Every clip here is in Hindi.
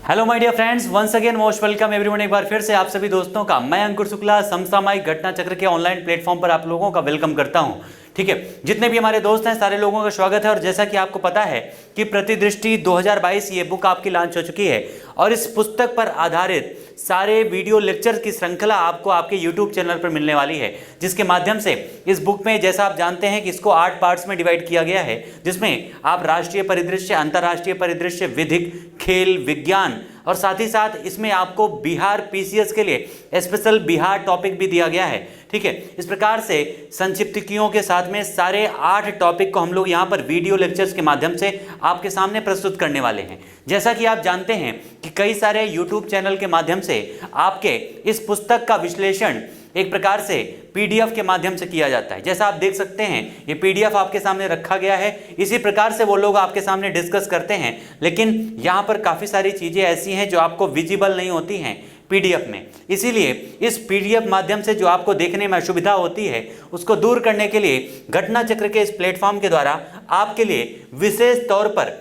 Hello my dear friends, once again most welcome everyone. एक बार फिर से आप सभी दोस्तों का मैं अंकुर शुक्ला समसामयिक घटना चक्र के ऑनलाइन प्लेटफॉर्म पर आप लोगों का वेलकम करता हूं। ठीक है, जितने भी हमारे दोस्त हैं सारे लोगों का स्वागत है। और जैसा कि आपको पता है कि प्रतिदृष्टि 2022 ये बुक आपकी लॉन्च हो चुकी है और इस पुस्तक पर आधारित सारे वीडियो लेक्चर की श्रृंखला आपको आपके YouTube चैनल पर मिलने वाली है, जिसके माध्यम से इस बुक में जैसा आप जानते हैं कि इसको 8 पार्ट्स में डिवाइड किया गया है, जिसमें आप राष्ट्रीय परिदृश्य, अंतर्राष्ट्रीय परिदृश्य, विधिक, खेल, विज्ञान और साथ ही साथ इसमें आपको बिहार पीसीएस के लिए स्पेशल बिहार टॉपिक भी दिया गया है। ठीक है, इस प्रकार से संक्षिप्तियों के साथ में सारे 8 टॉपिक को हम लोग यहाँ पर वीडियो लेक्चर्स के माध्यम से आपके सामने प्रस्तुत करने वाले हैं। जैसा कि आप जानते हैं कि कई सारे यूट्यूब चैनल के माध्यम से आपके इस पुस्तक का विश्लेषण एक प्रकार से पीडीएफ के माध्यम से किया जाता है। जैसा आप देख सकते हैं ये पीडीएफ आपके सामने रखा गया है, इसी प्रकार से वो लोग आपके सामने डिस्कस करते हैं। लेकिन यहाँ पर काफ़ी सारी चीज़ें ऐसी हैं जो आपको विजिबल नहीं होती हैं पीडीएफ में, इसीलिए इस पीडीएफ माध्यम से जो आपको देखने में असुविधा होती है उसको दूर करने के लिए घटना चक्र के इस प्लेटफॉर्म के द्वारा आपके लिए विशेष तौर पर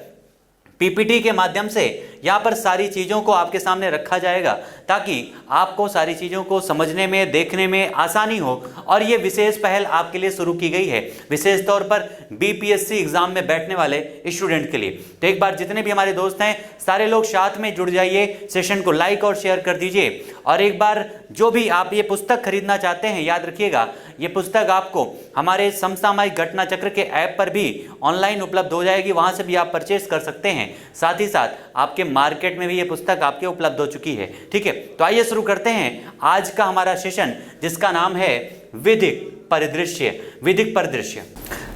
पीपीटी के माध्यम से यहाँ पर सारी चीज़ों को आपके सामने रखा जाएगा ताकि आपको सारी चीज़ों को समझने में, देखने में आसानी हो। और ये विशेष पहल आपके लिए शुरू की गई है विशेष तौर पर बीपीएससी एग्जाम में बैठने वाले स्टूडेंट के लिए। तो एक बार जितने भी हमारे दोस्त हैं सारे लोग साथ में जुड़ जाइए, सेशन को लाइक और शेयर कर दीजिए। और एक बार जो भी आप ये पुस्तक खरीदना चाहते हैं, याद रखिएगा ये पुस्तक आपको हमारे समसामयिक घटना चक्र के ऐप पर भी ऑनलाइन उपलब्ध हो जाएगी, वहाँ से भी आप परचेस कर सकते हैं। साथ ही साथ आपके मार्केट में भी ये पुस्तक आपके उपलब्ध हो चुकी है। ठीक है, तो आइए शुरू करते हैं आज का हमारा सेशन, जिसका नाम है विधिक परिदृश्य। विधिक परिदृश्य,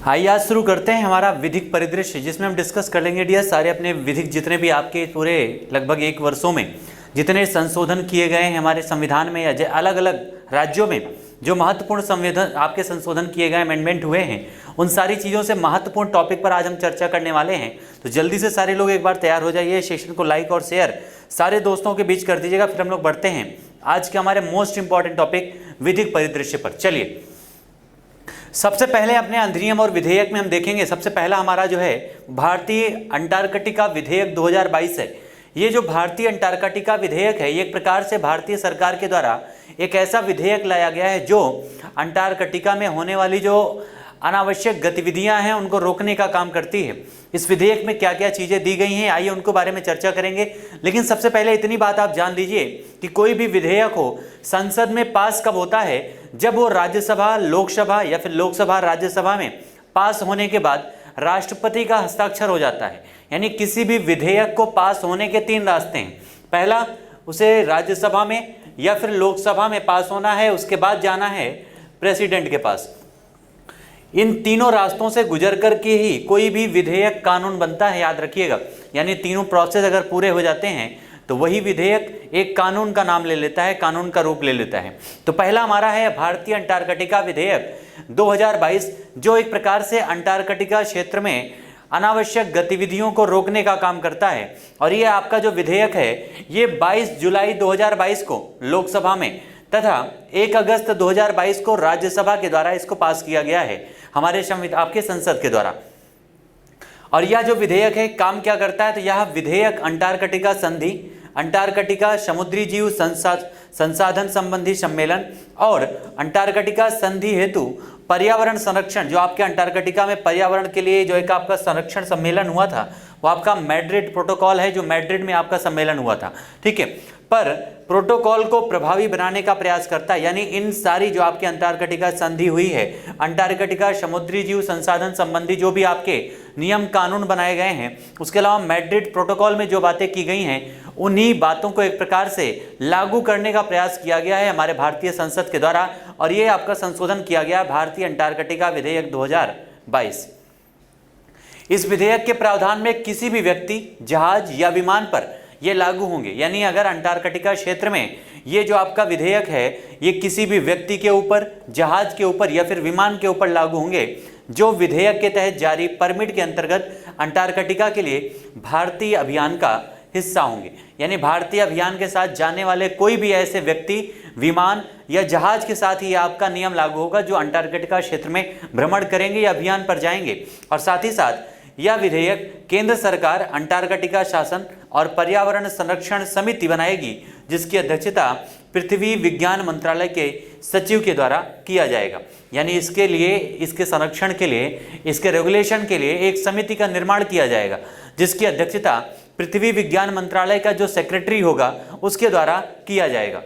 आइए आज शुरू करते हैं हमारा विधिक परिदृश्य, जिसमें हम डिस्कस कर लेंगे डियर सारे अपने विधिक जितने भी आपके पूरे लगभग 1 वर्षों में जितने संशोधन किए गए हैं हमारे संविधान में या अलग अलग राज्यों में जो महत्वपूर्ण संविधान आपके संशोधन किए गए, अमेंडमेंट हुए हैं, उन सारी चीज़ों से महत्वपूर्ण टॉपिक पर आज हम चर्चा करने वाले हैं। तो जल्दी से सारे लोग एक बार तैयार हो जाइए, सेशन को लाइक और शेयर सारे दोस्तों के बीच कर दीजिएगा। फिर हम लोग बढ़ते हैं आज के हमारे मोस्ट इंपॉर्टेंट टॉपिक विधिक परिदृश्य पर। चलिए, सबसे पहले अपने अधिनियम और विधेयक में हम देखेंगे। सबसे पहला हमारा जो है भारतीय अंटार्कटिका विधेयक 2022 है। ये जो भारतीय अंटार्कटिका विधेयक है ये एक प्रकार से भारतीय सरकार के द्वारा एक ऐसा विधेयक लाया गया है जो अंटार्कटिका में होने वाली जो अनावश्यक गतिविधियां हैं उनको रोकने का काम करती है। इस विधेयक में क्या क्या चीज़ें दी गई हैं आइए उनको बारे में चर्चा करेंगे। लेकिन सबसे पहले इतनी बात आप जान लीजिए कि कोई भी विधेयक हो संसद में पास कब होता है, जब वो राज्यसभा, लोकसभा या फिर लोकसभा राज्यसभा में पास होने के बाद राष्ट्रपति का हस्ताक्षर हो जाता है। यानी किसी भी विधेयक को पास होने के 3 रास्ते हैं। पहला, उसे राज्यसभा में या फिर लोकसभा में पास होना है, उसके बाद जाना है प्रेसिडेंट के पास। इन तीनों रास्तों से गुजर कर के ही कोई भी विधेयक कानून बनता है, याद रखिएगा। यानी तीनों प्रोसेस अगर पूरे हो जाते हैं तो वही विधेयक एक कानून का नाम ले लेता है, कानून का रूप ले लेता है। तो पहला हमारा है भारतीय अंटार्कटिका विधेयक 2022, जो एक प्रकार से अंटार्कटिका क्षेत्र में अनावश्यक गतिविधियों को रोकने का काम करता है। और ये आपका जो विधेयक है ये 22 जुलाई 2022 को लोकसभा में तथा 1 अगस्त 2022 को राज्यसभा के द्वारा इसको पास किया गया है हमारे आपके संसद के द्वारा। और यह जो विधेयक है काम क्या करता है, तो यह विधेयक अंटार्कटिका संधि, अंटार्कटिका समुद्री जीव संसाधन संबंधी सम्मेलन और अंटार्कटिका संधि हेतु पर्यावरण संरक्षण, जो आपके अंटार्कटिका में पर्यावरण के लिए जो एक आपका संरक्षण सम्मेलन हुआ था वो आपका मैड्रिड प्रोटोकॉल है, जो मैड्रिड में आपका सम्मेलन हुआ था। ठीक है, पर प्रोटोकॉल को प्रभावी बनाने का प्रयास करता है। यानी इन सारी जो आपकी अंटार्कटिका संधि हुई है, अंटार्कटिका समुद्री जीव संसाधन संबंधी जो भी आपके नियम कानून बनाए गए हैं, उसके अलावा मैड्रिड प्रोटोकॉल में जो बातें की गई हैं उन्हीं बातों को एक प्रकार से लागू करने का प्रयास किया गया है हमारे भारतीय संसद के द्वारा। और ये आपका संशोधन किया गया भारतीय अंटार्कटिका विधेयक 2022। इस विधेयक के प्रावधान में किसी भी व्यक्ति, जहाज या विमान पर ये लागू होंगे। यानी अगर अंटार्कटिका क्षेत्र में ये जो आपका विधेयक है ये किसी भी व्यक्ति के ऊपर, जहाज के ऊपर या फिर विमान के ऊपर लागू होंगे जो विधेयक के तहत जारी परमिट के अंतर्गत अंटार्कटिका के लिए भारतीय अभियान का हिस्सा होंगे। यानी भारतीय अभियान के साथ जाने वाले कोई भी ऐसे व्यक्ति, विमान या जहाज के साथ ही आपका नियम लागू होगा जो अंटार्कटिका क्षेत्र में भ्रमण करेंगे या अभियान पर जाएंगे। और साथ ही साथ यह विधेयक केंद्र सरकार अंटार्कटिका शासन और पर्यावरण संरक्षण समिति बनाएगी, जिसकी अध्यक्षता पृथ्वी विज्ञान मंत्रालय के सचिव के द्वारा किया जाएगा। यानी इसके लिए, इसके संरक्षण के लिए, इसके रेगुलेशन के लिए एक समिति का निर्माण किया जाएगा, जिसकी अध्यक्षता पृथ्वी विज्ञान मंत्रालय का जो सेक्रेटरी होगा उसके द्वारा किया जाएगा।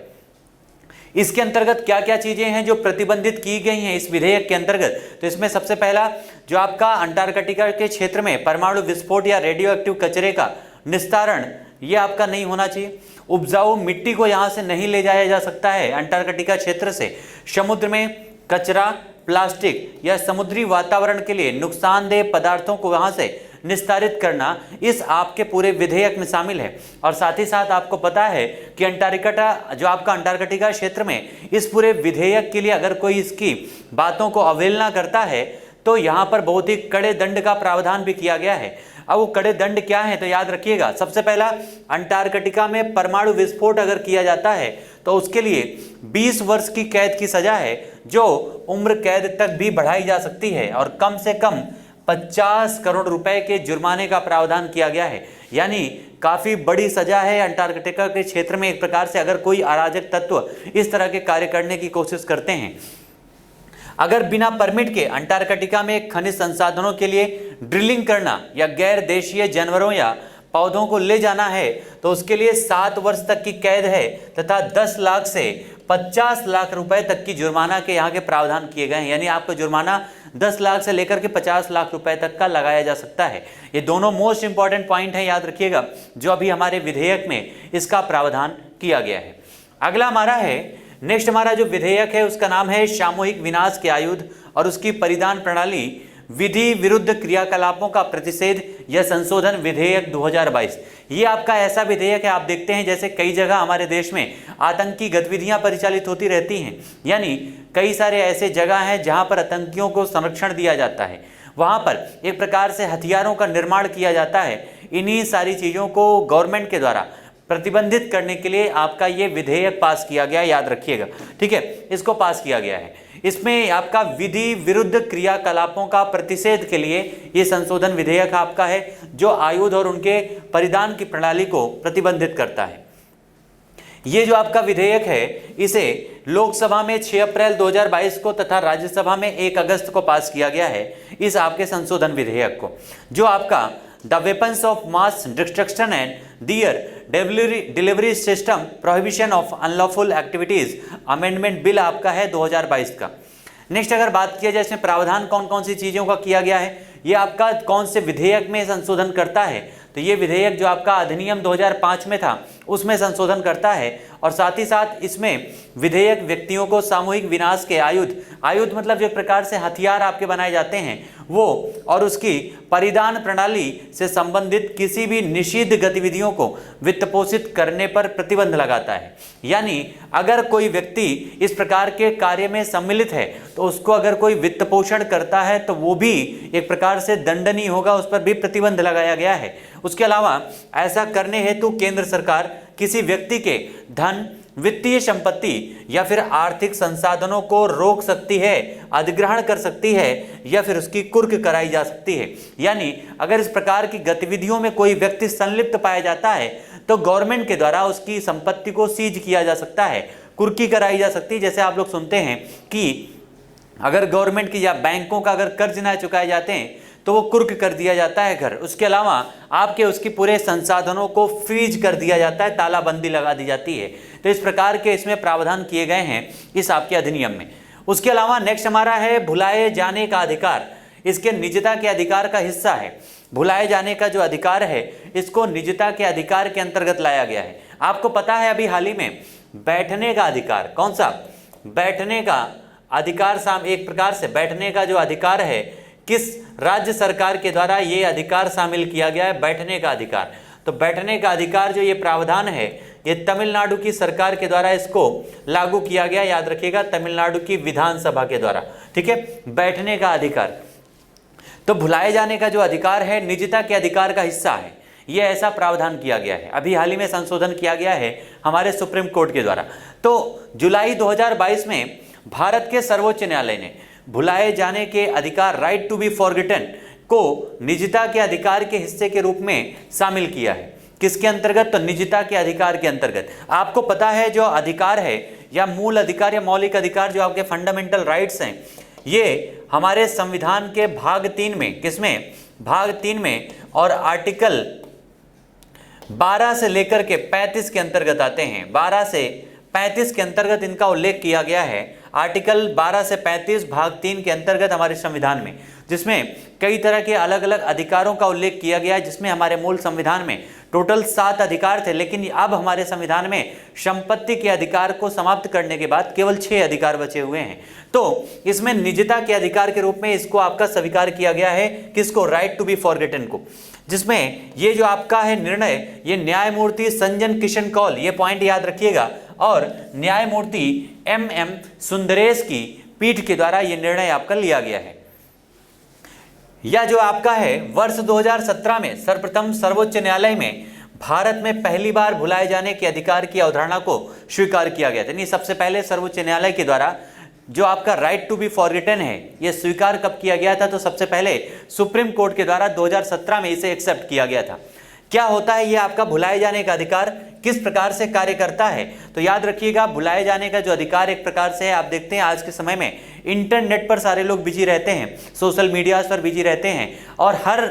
इसके अंतर्गत क्या क्या चीजें हैं जो प्रतिबंधित की गई हैं इस विधेयक के अंतर्गत? तो इसमें सबसे पहला जो आपका अंटार्कटिका के क्षेत्र में परमाणु विस्फोट या रेडियो एक्टिव कचरे का निस्तारण, ये आपका नहीं होना चाहिए। उपजाऊ मिट्टी को यहाँ से नहीं ले जाया जा सकता है अंटार्कटिका क्षेत्र से। समुद्र में कचरा, प्लास्टिक या समुद्री वातावरण के लिए नुकसानदेह पदार्थों को वहाँ से निस्तारित करना इस आपके पूरे विधेयक में शामिल है। और साथ ही साथ आपको पता है कि अंटार्कटिका जो आपका अंटार्कटिका क्षेत्र में इस पूरे विधेयक के लिए अगर कोई इसकी बातों को अवहेलना करता है तो यहाँ पर बहुत ही कड़े दंड का प्रावधान भी किया गया है। अब वो कड़े दंड क्या है तो याद रखिएगा, सबसे पहला अंटार्कटिका में परमाणु विस्फोट अगर किया जाता है तो उसके लिए 20 वर्ष की कैद की सजा है, जो उम्र कैद तक भी बढ़ाई जा सकती है, और कम से कम 50 करोड़ रुपए के जुर्माने का प्रावधान किया गया है। यानी काफी बड़ी सजा है अंटार्कटिका के क्षेत्र में एक प्रकार से अगर कोई अराजक तत्व इस तरह के कार्य करने की कोशिश करते हैं। अगर बिना परमिट के अंटार्कटिका में खनिज संसाधनों के लिए ड्रिलिंग करना या गैर देशीय जानवरों या पौधों को ले जाना है तो उसके लिए 7 वर्ष तक की कैद है तथा 10 लाख से 50 लाख रुपए तक की जुर्माना के यहाँ के प्रावधान किए गए हैं। यानी आपको जुर्माना 10 लाख से लेकर के 50 लाख रुपए तक का लगाया जा सकता है। ये दोनों मोस्ट इंपॉर्टेंट पॉइंट हैं, याद रखिएगा, जो अभी हमारे विधेयक में इसका प्रावधान किया गया है। अगला हमारा है, नेक्स्ट हमारा जो विधेयक है उसका नाम है सामूहिक विनाश के आयुध और उसकी परिधान प्रणाली विधि विरुद्ध क्रियाकलापों का प्रतिषेध या संशोधन विधेयक 2022। ये आपका ऐसा विधेयक है, आप देखते हैं जैसे कई जगह हमारे देश में आतंकी गतिविधियां परिचालित होती रहती हैं, यानी कई सारे ऐसे जगह हैं जहां पर आतंकियों को संरक्षण दिया जाता है, वहां पर एक प्रकार से हथियारों का निर्माण किया जाता है। इन्हीं सारी चीज़ों को गवर्नमेंट के द्वारा प्रतिबंधित करने के लिए आपका ये विधेयक पास किया गया, याद रखिएगा, ठीक है, इसको पास किया गया है। इसमें आपका विधि विरुद्ध क्रियाकलापों का प्रतिषेध के लिए ये संशोधन विधेयक आपका है, जो आयुध और उनके परिधान की प्रणाली को प्रतिबंधित करता है। ये जो आपका विधेयक है इसे लोकसभा में 6 अप्रैल 2022 को तथा राज्यसभा में 1 अगस्त को पास किया गया है। इस आपके संशोधन विधेयक को, जो आपका the weapons of mass destruction and their delivery system prohibition of unlawful activities amendment bill आपका है 2022 का। नेक्स्ट अगर बात किया जाए इसमें प्रावधान कौन कौन सी चीज़ों का किया गया है, ये आपका कौन से विधेयक में संशोधन करता है, तो ये विधेयक जो आपका अधिनियम 2005 में था उसमें संशोधन करता है। और साथ ही साथ इसमें विधेयक व्यक्तियों को सामूहिक विनाश के आयुध मतलब जो प्रकार से हथियार आपके बनाए जाते हैं वो, और उसकी परिधान प्रणाली से संबंधित किसी भी निषिद्ध गतिविधियों को वित्तपोषित करने पर प्रतिबंध लगाता है। यानी अगर कोई व्यक्ति इस प्रकार के कार्य में सम्मिलित है तो उसको अगर कोई वित्त पोषण करता है तो वो भी एक प्रकार से दंडनीय होगा, उस पर भी प्रतिबंध लगाया गया है। उसके अलावा ऐसा करने हेतु केंद्र सरकार किसी व्यक्ति के धन, वित्तीय संपत्ति या फिर आर्थिक संसाधनों को रोक सकती है, अधिग्रहण कर सकती है या फिर उसकी कुर्क कराई जा सकती है। यानी अगर इस प्रकार की गतिविधियों में कोई व्यक्ति संलिप्त पाया जाता है तो गवर्नमेंट के द्वारा उसकी संपत्ति को सीज किया जा सकता है, कुर्की कराई जा सकती है। जैसे आप लोग सुनते हैं कि अगर गवर्नमेंट की या बैंकों का अगर कर्ज ना चुकाए जाते हैं तो वो कुर्क कर दिया जाता है घर। उसके अलावा आपके उसकी पूरे संसाधनों को फ्रीज कर दिया जाता है, तालाबंदी लगा दी जाती है। तो इस प्रकार के इसमें प्रावधान किए गए हैं इस आपके अधिनियम में। उसके अलावा नेक्स्ट हमारा है भुलाए जाने का अधिकार, इसके निजता के अधिकार का हिस्सा है। भुलाए जाने का जो अधिकार है इसको निजता के अधिकार के अंतर्गत लाया गया है। आपको पता है अभी हाल ही में बैठने का अधिकार, कौन सा बैठने का अधिकार, एक प्रकार से बैठने का जो अधिकार है किस राज्य सरकार के द्वारा ये अधिकार शामिल किया गया है, बैठने का अधिकार। तो बैठने का अधिकार जो ये प्रावधान है ये तमिलनाडु की सरकार के द्वारा इसको लागू किया गया, याद रखिएगा, तमिलनाडु की विधानसभा के द्वारा, ठीक है, बैठने का अधिकार। तो भुलाए जाने का जो अधिकार है निजता के अधिकार का हिस्सा है, ये ऐसा प्रावधान किया गया है। अभी हाल ही में संशोधन किया गया है हमारे सुप्रीम कोर्ट के द्वारा। तो जुलाई 2022 में भारत के सर्वोच्च न्यायालय ने भुलाए जाने के अधिकार, राइट टू बी फॉरगेटन, को निजता के अधिकार के हिस्से के रूप में शामिल किया है। किसके अंतर्गत? तो निजता के अधिकार के अंतर्गत। आपको पता है जो अधिकार है या मूल अधिकार या मौलिक अधिकार जो आपके फंडामेंटल राइट्स हैं, ये हमारे संविधान के भाग 3 में, किसमें? भाग 3 में, और आर्टिकल 12 से लेकर के 35 के अंतर्गत आते हैं। 12 से 35 के अंतर्गत इनका उल्लेख किया गया है। आर्टिकल 12 से 35 भाग 3 के अंतर्गत हमारे संविधान में, जिसमें कई तरह के अलग अलग अधिकारों का उल्लेख किया गया है, जिसमें हमारे मूल संविधान में टोटल 7 अधिकार थे, लेकिन अब हमारे संविधान में संपत्ति के अधिकार को समाप्त करने के बाद केवल 6 अधिकार बचे हुए हैं। तो इसमें निजता के अधिकार के रूप में इसको आपका स्वीकार किया गया है। किसको? राइट टू बी फॉरगेटन को। जिसमें ये जो आपका है निर्णय, ये न्यायमूर्ति संजन किशन कौल, ये पॉइंट याद रखिएगा, और न्यायमूर्ति MM सुंदरेश की पीठ के द्वारा ये निर्णय आपका लिया गया है। या जो आपका है वर्ष 2017 में सर्वप्रथम सर्वोच्च न्यायालय में भारत में पहली बार भुलाए जाने के अधिकार की अवधारणा को स्वीकार किया गया था। नहीं, सबसे पहले सर्वोच्च न्यायालय के द्वारा जो आपका राइट टू बी फॉरगेटन है, ये स्वीकार कब किया गया था? तो सबसे पहले सुप्रीम कोर्ट के द्वारा 2017 में इसे एक्सेप्ट किया गया था। क्या होता है ये आपका भुलाए जाने का अधिकार, किस प्रकार से कार्य करता है? तो याद रखिएगा, भुलाए जाने का जो अधिकार एक प्रकार से है, आप देखते हैं आज के समय में इंटरनेट पर सारे लोग बिजी रहते हैं, सोशल मीडिया पर बिजी रहते हैं, और हर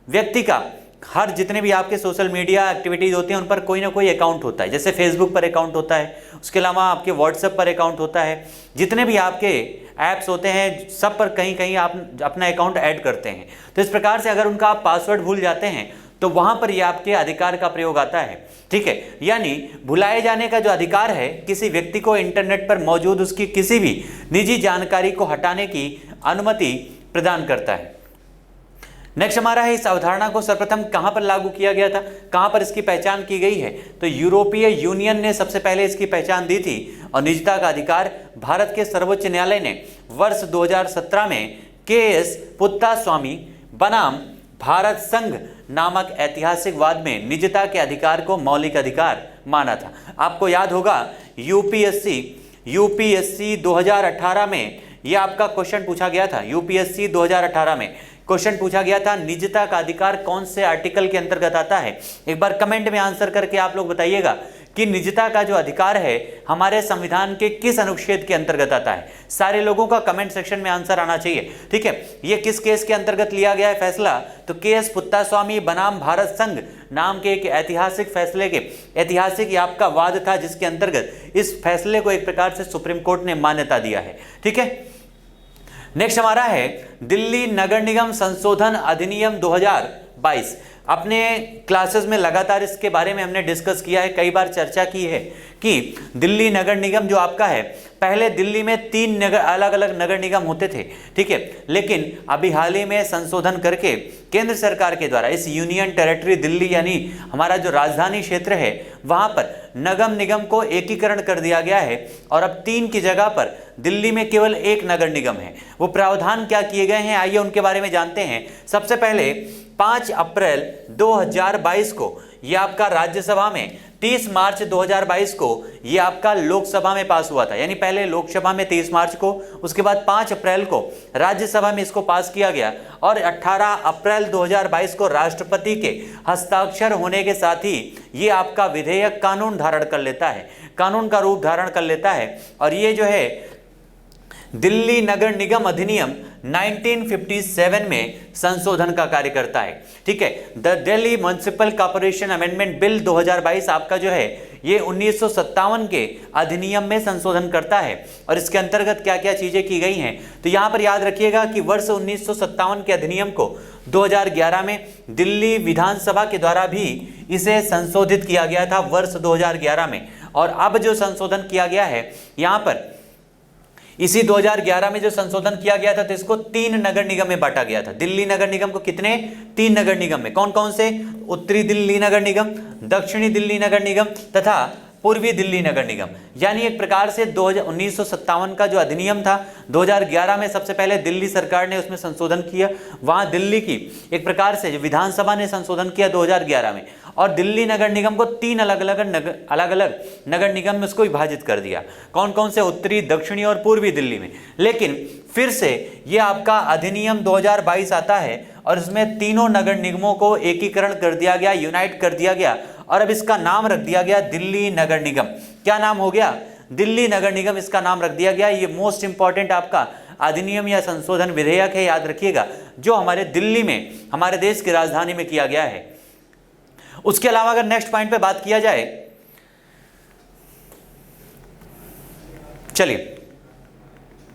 व्यक्ति का, हर जितने भी आपके सोशल मीडिया एक्टिविटीज़ होती हैं उन पर कोई ना कोई अकाउंट होता है। जैसे फेसबुक पर अकाउंट होता है, उसके अलावा आपके व्हाट्सएप पर अकाउंट होता है, जितने भी आपके ऐप्स होते हैं सब पर कहीं कहीं आप अपना अकाउंट ऐड करते हैं। तो इस प्रकार से अगर उनका आप पासवर्ड भूल जाते हैं तो वहाँ पर ये आपके अधिकार का प्रयोग आता है। ठीक है, यानी भुलाए जाने का जो अधिकार है, किसी व्यक्ति को इंटरनेट पर मौजूद उसकी किसी भी निजी जानकारी को हटाने की अनुमति प्रदान करता है। नेक्स्ट हमारा है, इस अवधारणा को सर्वप्रथम कहां पर लागू किया गया था, कहां पर इसकी पहचान की गई है? तो यूरोपीय यूनियन ने सबसे पहले इसकी पहचान दी थी, और निजता का अधिकार भारत के सर्वोच्च न्यायालय ने वर्ष 2017 में KS पुत्तास्वामी बनाम भारत संघ नामक ऐतिहासिक वाद में निजता के अधिकार को मौलिक अधिकार माना था। आपको याद होगा यूपीएससी 2018 में यह आपका क्वेश्चन पूछा गया था। यूपीएससी 2018 में क्वेश्चन पूछा गया था, निजता का अधिकार कौन से आर्टिकल के अंतर्गत आता है? एक बार कमेंट में आंसर करके आप लोग बताइएगा कि निजता का जो अधिकार है हमारे संविधान के किस अनुच्छेद के अंतर्गत आता है। सारे लोगों का कमेंट सेक्शन में आंसर आना चाहिए। ठीक है, ये किस केस के अंतर्गत लिया गया है फैसला? तो KS पुत्तास्वामी बनाम भारत संघ नाम के एक ऐतिहासिक फैसले के, ऐतिहासिक ये आपका वाद था, जिसके अंतर्गत इस फैसले को एक प्रकार से सुप्रीम कोर्ट ने मान्यता दिया है। ठीक है, नेक्स्ट हमारा है दिल्ली नगर निगम संशोधन अधिनियम 2022। अपने क्लासेस में लगातार इसके बारे में हमने डिस्कस किया है, कई बार चर्चा की है कि दिल्ली नगर निगम जो आपका है, पहले दिल्ली में 3 अलग अलग नगर निगम होते थे। ठीक है, लेकिन अभी हाल ही में संशोधन करके केंद्र सरकार के द्वारा इस यूनियन टेरिटरी दिल्ली यानी हमारा जो राजधानी क्षेत्र है वहां पर नगर निगम को एकीकरण कर दिया गया है, और अब 3 की जगह पर दिल्ली में केवल 1 नगर निगम है। वो प्रावधान क्या किए गए हैं, आइए उनके बारे में जानते हैं। सबसे पहले 5 अप्रैल 2022 को ये आपका राज्यसभा में, 30 मार्च 2022 को ये आपका लोकसभा में पास हुआ था। यानी पहले लोकसभा में 30 मार्च को, उसके बाद 5 अप्रैल को राज्यसभा में इसको पास किया गया, और 18 अप्रैल 2022 को राष्ट्रपति के हस्ताक्षर होने के साथ ही ये आपका विधेयक कानून धारण कर लेता है, कानून का रूप धारण कर लेता है। और ये जो है दिल्ली नगर निगम अधिनियम 1957 में संशोधन का कार्य करता है। ठीक है, the Delhi municipal corporation amendment bill 2022 आपका जो है ये 1957 के अधिनियम में संशोधन करता है, और इसके अंतर्गत क्या क्या चीजें की गई हैं। तो यहां पर याद रखिएगा कि वर्ष 1957 के अधिनियम को 2011 में दिल्ली विधानसभा के द्वारा भी इसे संशोधित किया गया था, वर्ष 2011 में। और अब जो संशोधन किया गया है यहाँ पर, इसी 2011 में जो संशोधन किया गया था, तो इसको 3 नगर निगम में बांटा गया था। दिल्ली नगर निगम को कितने? 3 नगर निगम में। कौन कौन से? उत्तरी दिल्ली नगर निगम, दक्षिणी दिल्ली नगर निगम तथा पूर्वी दिल्ली नगर निगम। यानी एक प्रकार से 1957 का जो अधिनियम था, 2011 में सबसे पहले दिल्ली सरकार ने उसमें संशोधन किया, वहां दिल्ली की एक प्रकार से विधानसभा ने संशोधन किया 2011 में, और दिल्ली नगर निगम को 3 अलग अलग नगर निगम में उसको विभाजित कर दिया। कौन कौन से? उत्तरी, दक्षिणी और पूर्वी दिल्ली में। लेकिन फिर से ये आपका अधिनियम 2022 आता है, और इसमें तीनों नगर निगमों को एकीकरण कर दिया गया, यूनाइट कर दिया गया और अब इसका नाम रख दिया गया दिल्ली नगर निगम। क्या नाम हो गया? दिल्ली नगर निगम इसका नाम रख दिया गया। ये मोस्ट इंपॉर्टेंट आपका अधिनियम या संशोधन विधेयक है, याद रखिएगा, जो हमारे दिल्ली में, हमारे देश की राजधानी में किया गया है। उसके अलावा अगर नेक्स्ट पॉइंट पे बात किया जाए, चलिए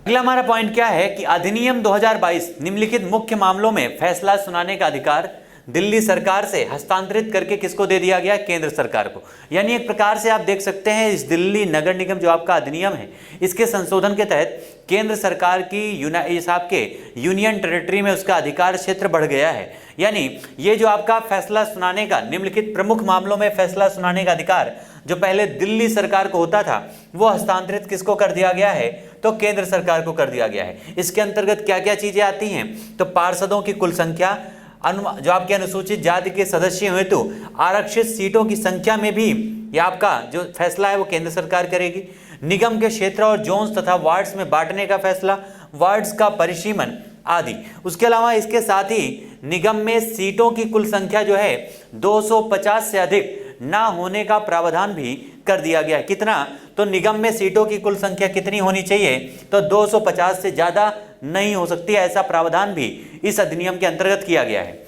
अगला हमारा पॉइंट क्या है कि अधिनियम 2022 निम्नलिखित मुख्य मामलों में फैसला सुनाने का अधिकार दिल्ली सरकार से हस्तांतरित करके किसको दे दिया गया? केंद्र सरकार को। यानी एक प्रकार से आप देख सकते हैं इस दिल्ली नगर निगम जो आपका अधिनियम है, इसके संशोधन के तहत केंद्र सरकार की इस आपके यूनियन टेरिटरी में उसका अधिकार क्षेत्र बढ़ गया है। यानी ये जो आपका फैसला सुनाने का, निम्नलिखित प्रमुख मामलों में फैसला सुनाने का अधिकार जो पहले दिल्ली सरकार को होता था, वो हस्तांतरित किसको कर दिया गया है? तो केंद्र सरकार को कर दिया गया है। इसके अंतर्गत क्या क्या चीजें आती हैं? तो पार्षदों की कुल संख्या, जो आपके अनुसूचित जाति के सदस्य हेतु आरक्षित सीटों की संख्या में भी ये आपका जो फैसला है वो केंद्र सरकार करेगी। निगम के क्षेत्र और जोन्स तथा वार्ड्स में बांटने का फैसला, वार्ड्स का परिसीमन आदि। उसके अलावा इसके साथ ही निगम में सीटों की कुल संख्या जो है 250 से अधिक ना होने का प्रावधान भी कर दिया गया है। कितना? तो निगम में सीटों की कुल संख्या कितनी होनी चाहिए? तो 250 से ज्यादा नहीं हो सकती, ऐसा प्रावधान भी इस अधिनियम के अंतर्गत किया गया है।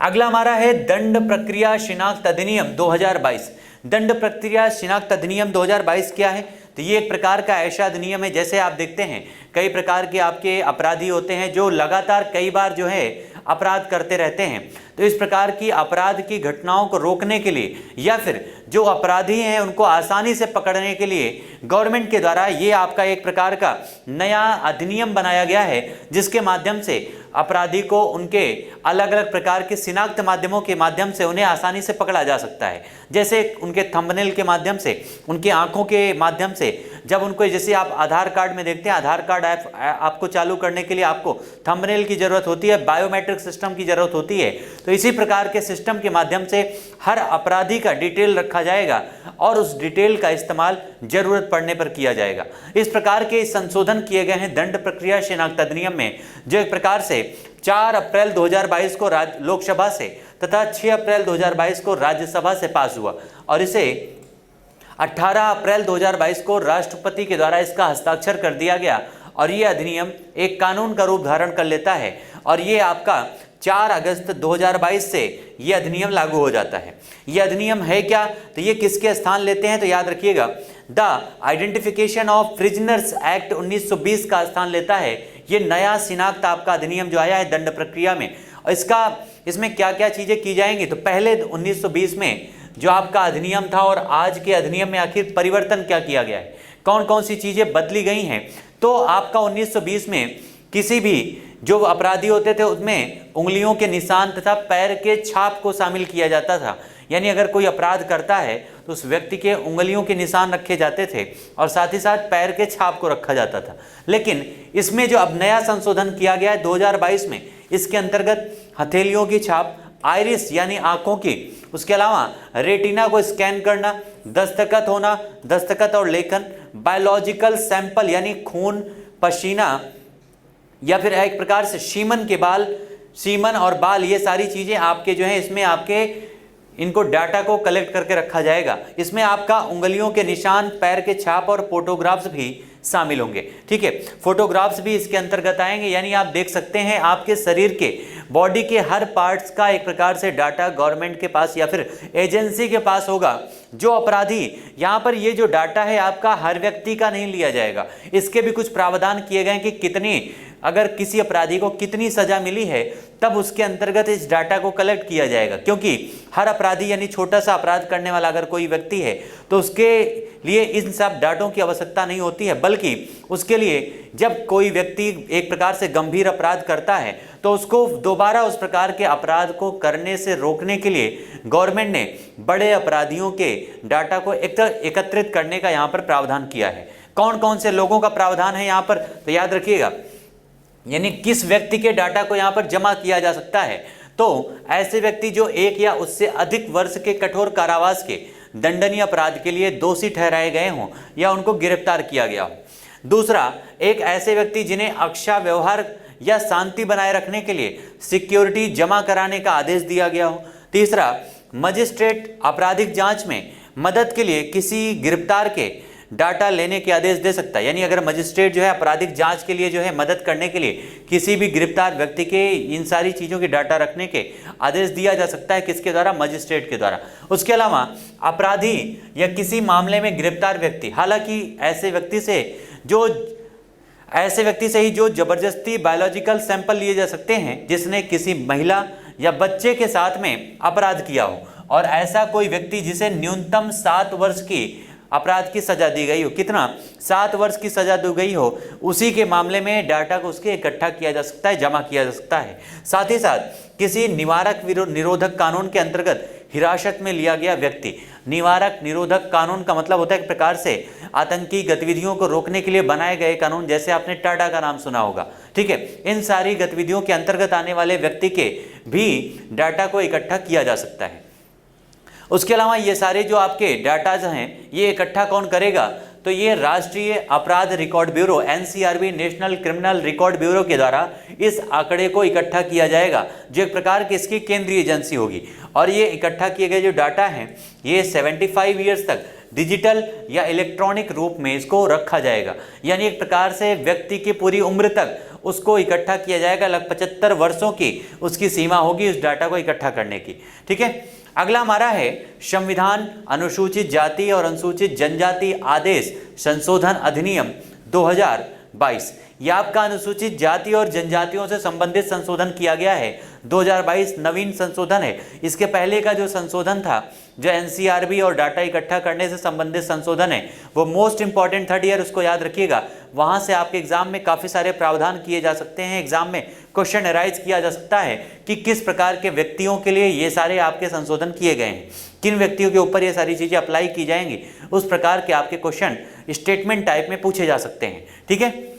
अगला हमारा है दंड प्रक्रिया शिनाख्त अधिनियम 2022। दंड प्रक्रिया शिनाख्त अधिनियम 2022 क्या है? तो ये एक प्रकार का ऐसा अधिनियम है, जैसे आप देखते हैं कई प्रकार के आपके अपराधी होते हैं जो लगातार कई बार जो है अपराध करते रहते हैं। तो इस प्रकार की अपराध की घटनाओं को रोकने के लिए या फिर जो अपराधी हैं उनको आसानी से पकड़ने के लिए गवर्नमेंट के द्वारा ये आपका एक प्रकार का नया अधिनियम बनाया गया है, जिसके माध्यम से अपराधी को उनके अलग अलग प्रकार के शिनाख्त माध्यमों के माध्यम से उन्हें आसानी से पकड़ा जा सकता है। जैसे उनके थंबनेल के माध्यम से, उनकी आंखों के माध्यम से, जब उनको, जैसे आप आधार कार्ड में देखते हैं, आधार कार्ड ऐप आपको चालू करने के लिए आपको थंबनेल की जरूरत होती है, बायोमेट्रिक सिस्टम की जरूरत होती है। तो इसी प्रकार के सिस्टम के माध्यम से हर अपराधी का डिटेल रखा जाएगा और उस डिटेल का इस्तेमाल जरूरत पड़ने पर किया जाएगा। इस प्रकार के संशोधन किए गए हैं दंड प्रक्रिया शिनाख्त अधिनियम में, जो एक प्रकार से 4 अप्रैल 2022 को लोकसभा से तथा 6 अप्रैल 2022 को राज्यसभा से पास हुआ और इसे 18 अप्रैल 2022 को राष्ट्रपति के द्वारा इसका हस्ताक्षर कर दिया गया और ये अधिनियम एक कानून का रूप धारण कर लेता है और ये आपका 4 अगस्त 2022 से ये अधिनियम लागू हो जाता है। ये अधिनियम है क्या? तो ये किसके स्थान लेते हैं? तो याद रखिएगा, the identification of prisoners act 1920 का स्थान लेता है। ये नया शिनाख्त आपका अधिनियम जो आया है दंड प्रक्रिया में, और इसमें क्या क्या चीजें की जाएंगी? तो पहले 1920 में जो आपका अधिनियम था और आज के अधिनियम में आखिर परिवर्तन क्या किया गया है, कौन कौन सी चीजें बदली गई हैं? तो आपका 1920 में किसी भी जो अपराधी होते थे उसमें उंगलियों के निशान तथा पैर के छाप को शामिल किया जाता था। यानी अगर कोई अपराध करता है तो उस व्यक्ति के उंगलियों के निशान रखे जाते थे और साथ ही साथ पैर के छाप को रखा जाता था। लेकिन इसमें जो अब नया संशोधन किया गया है 2022 में, इसके अंतर्गत हथेलियों की छाप, आइरिस यानी आंखों की, उसके अलावा रेटिना को स्कैन करना, दस्तखत होना, दस्तखत और लेखन, बायोलॉजिकल सैंपल यानी खून, पसीना या फिर एक प्रकार से सीमन और बाल, ये सारी चीजें आपके जो है इसमें आपके इनको डाटा को कलेक्ट करके रखा जाएगा। इसमें आपका उंगलियों के निशान, पैर के छाप और फोटोग्राफ्स भी शामिल होंगे। ठीक है, फोटोग्राफ्स भी इसके अंतर्गत आएंगे। यानी आप देख सकते हैं आपके शरीर के, बॉडी के हर पार्ट्स का एक प्रकार से डाटा गवर्नमेंट के पास या फिर एजेंसी के पास होगा। जो अपराधी, यहाँ पर ये जो डाटा है आपका हर व्यक्ति का नहीं लिया जाएगा, इसके भी कुछ प्रावधान किए गए कि कितनी, अगर किसी अपराधी को कितनी सजा मिली है तब उसके अंतर्गत इस डाटा को कलेक्ट किया जाएगा। क्योंकि हर अपराधी यानी छोटा सा अपराध करने वाला अगर कोई व्यक्ति है तो उसके लिए इन सब डाटों की आवश्यकता नहीं होती है, बल्कि उसके लिए जब कोई व्यक्ति एक प्रकार से गंभीर अपराध करता है तो उसको दोबारा उस प्रकार के अपराध को करने से रोकने के लिए गवर्नमेंट ने बड़े अपराधियों के डाटा को एकत्रित करने का यहाँ पर प्रावधान किया है। कौन कौन से लोगों का प्रावधान है यहाँ पर? तो याद रखिएगा, यानी किस व्यक्ति के डाटा को यहाँ पर जमा किया जा सकता है? तो ऐसे व्यक्ति जो 1 या उससे अधिक वर्ष के कठोर कारावास के दंडनीय अपराध के लिए दोषी ठहराए गए हों या उनको गिरफ्तार किया गया हो। दूसरा, एक ऐसे व्यक्ति जिन्हें अक्षय व्यवहार या शांति बनाए रखने के लिए सिक्योरिटी जमा कराने का आदेश दिया गया हो। तीसरा, मजिस्ट्रेट आपराधिक जांच में मदद के लिए किसी गिरफ्तार के डाटा लेने के आदेश दे सकता है, यानी अगर मजिस्ट्रेट जो है आपराधिक जांच के लिए जो है मदद करने के लिए किसी भी गिरफ्तार व्यक्ति के इन सारी चीज़ों की डाटा रखने के आदेश दिया जा सकता है, किसके द्वारा? मजिस्ट्रेट के द्वारा। उसके अलावा अपराधी या किसी मामले में गिरफ्तार व्यक्ति, हालांकि ऐसे व्यक्ति से ही जो जबरदस्ती बायोलॉजिकल सैंपल लिए जा सकते हैं जिसने किसी महिला या बच्चे के साथ में अपराध किया हो, और ऐसा कोई व्यक्ति जिसे न्यूनतम 7 वर्ष की अपराध की सजा दी गई हो, कितना? 7 वर्ष की सजा दी गई हो, उसी के मामले में डाटा को उसके इकट्ठा किया जा सकता है, जमा किया जा सकता है। साथ ही साथ किसी निवारक निरोधक कानून के अंतर्गत हिरासत में लिया गया व्यक्ति, निवारक निरोधक कानून का मतलब होता है एक प्रकार से आतंकी गतिविधियों को रोकने के लिए बनाए गए कानून, जैसे आपने टाटा का नाम सुना होगा, ठीक है। इन सारी गतिविधियों के अंतर्गत आने वाले व्यक्ति के भी डाटा को इकट्ठा किया जा सकता है। उसके अलावा ये सारे जो आपके डाटाज हैं ये इकट्ठा कौन करेगा? तो ये राष्ट्रीय अपराध record bureau NCRB, national criminal record bureau के द्वारा इस आंकड़े को इकट्ठा किया जाएगा, जो एक प्रकार की इसकी केंद्रीय एजेंसी होगी। और ये इकट्ठा किए गए जो डाटा हैं ये 75 ईयर्स तक डिजिटल या इलेक्ट्रॉनिक रूप में इसको रखा जाएगा, यानी एक प्रकार से व्यक्ति की पूरी उम्र तक उसको इकट्ठा किया जाएगा। लगभग 75 वर्षों की उसकी सीमा होगी उस डाटा को इकट्ठा करने की, ठीक है। अगला हमारा है संविधान अनुसूचित जाति और अनुसूचित जनजाति आदेश संशोधन अधिनियम 2022। यह आपका अनुसूचित जाति और जनजातियों से संबंधित संशोधन किया गया है। 2022 नवीन संशोधन है। इसके पहले का जो संशोधन था, जो एनसीआरबी और डाटा इकट्ठा करने से संबंधित संशोधन है, वो मोस्ट इंपॉर्टेंट 3rd ईयर, उसको याद रखिएगा। वहाँ से आपके एग्जाम में काफ़ी सारे प्रावधान किए जा सकते हैं, एग्जाम में क्वेश्चन अराइज किया जा सकता है कि किस प्रकार के व्यक्तियों के लिए ये सारे आपके संशोधन किए गए हैं, किन व्यक्तियों के ऊपर ये सारी चीज़ें अप्लाई की जाएंगी। उस प्रकार के आपके क्वेश्चन स्टेटमेंट टाइप में पूछे जा सकते हैं, ठीक है।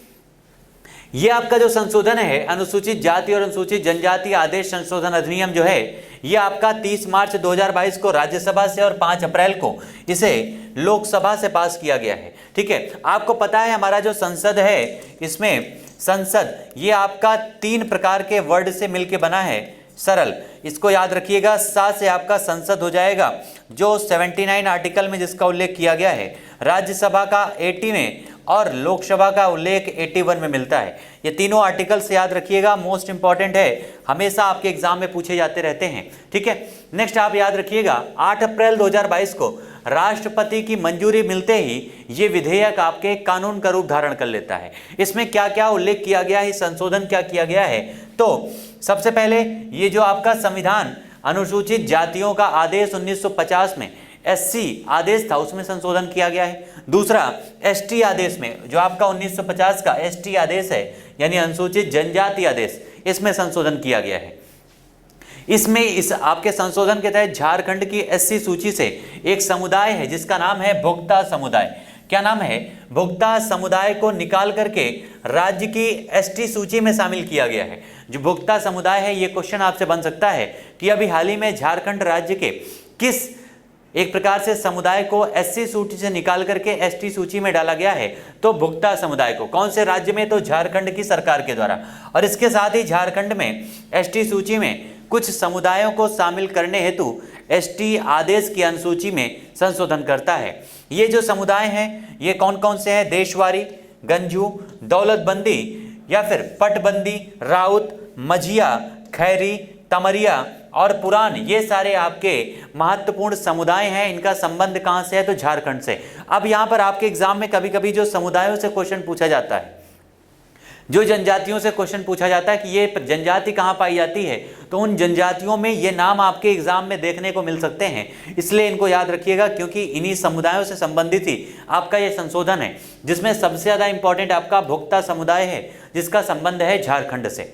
ये आपका जो संशोधन है अनुसूचित जाति और अनुसूचित जनजाति आदेश संशोधन अधिनियम जो है, ये आपका 30 मार्च 2022 को राज्यसभा से और 5 अप्रैल को इसे लोकसभा से पास किया गया है, ठीक है। आपको पता है हमारा जो संसद है, इसमें संसद ये आपका 3 प्रकार के वर्ड से मिलके बना है। सरल, इसको याद रखिएगा, सा से आपका संसद हो जाएगा, जो 79 आर्टिकल में जिसका उल्लेख किया गया है। राज्यसभा का 80 में और लोकसभा का उल्लेख 81 में मिलता है। ये तीनों आर्टिकल से याद रखिएगा, मोस्ट इंपॉर्टेंट है, हमेशा आपके एग्जाम में पूछे जाते रहते हैं, ठीक है। नेक्स्ट आप याद रखिएगा 8 अप्रैल 2022 को राष्ट्रपति की मंजूरी मिलते ही ये विधेयक आपके कानून का रूप धारण कर लेता है। इसमें क्या क्या उल्लेख किया गया है, संशोधन क्या किया गया है? तो सबसे पहले ये जो आपका संविधान अनुसूचित जातियों का आदेश 1950 में एससी आदेश था, उसमें संशोधन किया गया है। दूसरा एसटी आदेश में, जो आपका 1950 का एसटी आदेश है, यानी अनुसूचित जनजाति आदेश, इसमें संशोधन किया गया है। इसमें इस आपके संशोधन के तहत झारखंड की एससी सूची से एक समुदाय है जिसका नाम है भोक्ता समुदाय। क्या नाम है? भोक्ता समुदाय को निकाल करके राज्य की एसटी सूची में शामिल किया गया है। जो भोक्ता समुदाय है, ये क्वेश्चन आपसे बन सकता है कि अभी हाल ही में झारखंड राज्य के किस एक प्रकार से समुदाय को एससी सूची से निकाल करके एसटी सूची में डाला गया है? तो भोक्ता समुदाय को कौन से राज्य में? तो झारखंड की सरकार के द्वारा। और इसके साथ ही झारखंड में एसटी सूची में कुछ समुदायों को शामिल करने हेतु एसटी आदेश की अनुसूची में संशोधन करता है। ये जो समुदाय हैं ये कौन कौन से हैं? देशवारी, गंजू, दौलतबंदी या फिर पटबंदी, राउत, मझिया, खैरी, तमरिया और पुरान, ये सारे आपके महत्वपूर्ण समुदाय हैं। इनका संबंध कहाँ से है? तो झारखंड से। अब यहाँ पर आपके एग्जाम में कभी कभी जो समुदायों से क्वेश्चन पूछा जाता है, जो जनजातियों से क्वेश्चन पूछा जाता है कि ये जनजाति कहाँ पाई जाती है, तो उन जनजातियों में ये नाम आपके एग्जाम में देखने को मिल सकते हैं। इसलिए इनको याद रखिएगा, क्योंकि इन्हीं समुदायों से संबंधित ही आपका ये संशोधन है, जिसमें सबसे ज़्यादा इंपॉर्टेंट आपका भोक्ता समुदाय है, जिसका संबंध है झारखंड से।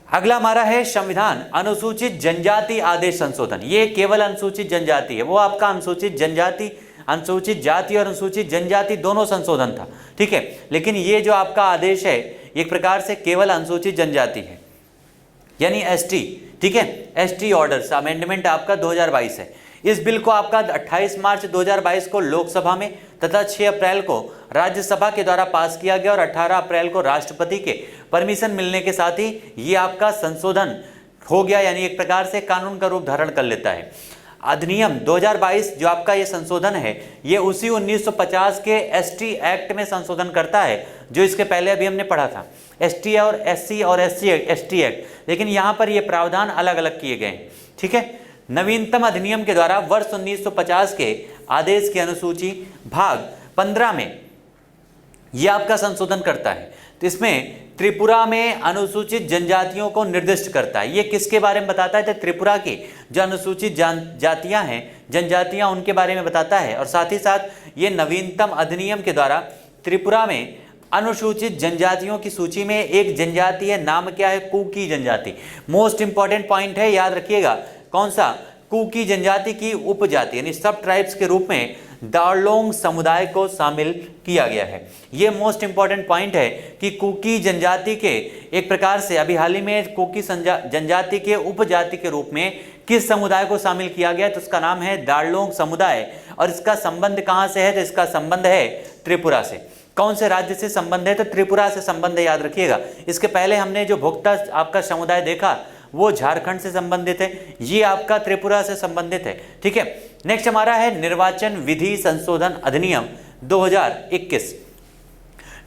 अगला हमारा है संविधान अनुसूचित जनजाति आदेश संशोधन। ये केवल अनुसूचित जनजाति है, वो आपका अनुसूचित जनजाति, अनुसूचित जाति और अनुसूचित जनजाति दोनों संशोधन था, ठीक है। लेकिन ये जो आपका आदेश है एक प्रकार से केवल अनुसूचित जनजाति है, यानी एसटी, ठीक है। एसटी ऑर्डर्स अमेंडमेंट आपका 2022 है। इस बिल को आपका 28 मार्च 2022 को लोकसभा में तथा 6 अप्रैल को राज्यसभा के द्वारा पास किया गया और 18 अप्रैल को राष्ट्रपति के परमिशन मिलने के साथ ही ये आपका संशोधन हो गया, यानी एक प्रकार से कानून का रूप धारण कर लेता है। अधिनियम 2022 जो आपका ये संशोधन है, ये उसी 1950 के एसटी एक्ट में संशोधन करता है जो इसके पहले अभी हमने पढ़ा था, एसटी और एससी और एससी एसटी एक्ट, लेकिन यहाँ पर ये प्रावधान अलग अलग किए गए। ठीक है, नवीनतम अधिनियम के द्वारा वर्ष 1950 के आदेश की अनुसूची भाग 15 में यह आपका संशोधन करता है। तो इसमें त्रिपुरा में अनुसूचित जनजातियों को निर्दिष्ट करता है। ये किसके बारे में बताता है? तो त्रिपुरा की जो अनुसूचित जातियां हैं, जनजातियां, उनके बारे में बताता है। और साथ ही साथ ये नवीनतम अधिनियम के द्वारा त्रिपुरा में अनुसूचित जनजातियों की सूची में एक जनजाति है, नाम क्या है? कुकी जनजाति। मोस्ट इंपॉर्टेंट पॉइंट है, याद रखिएगा। कौन सा? कुकी जनजाति की उपजाति यानी सब ट्राइब्स के रूप में दार्लोंग समुदाय को शामिल किया गया है। ये मोस्ट इंपॉर्टेंट पॉइंट है कि कुकी जनजाति के एक प्रकार से अभी हाल ही में कुकी जनजाति के उपजाति के रूप में किस समुदाय को शामिल किया गया? तो उसका नाम है दार्लोंग समुदाय। और इसका संबंध कहाँ से है? तो इसका संबंध है त्रिपुरा से। कौन से राज्य से संबंध है? तो त्रिपुरा से संबंध है, याद रखिएगा। इसके पहले हमने जो भोक्ता आपका समुदाय देखा वो झारखंड से संबंधित है, ये आपका त्रिपुरा से संबंधित है। ठीक है, नेक्स्ट हमारा है निर्वाचन विधि संशोधन अधिनियम 2021।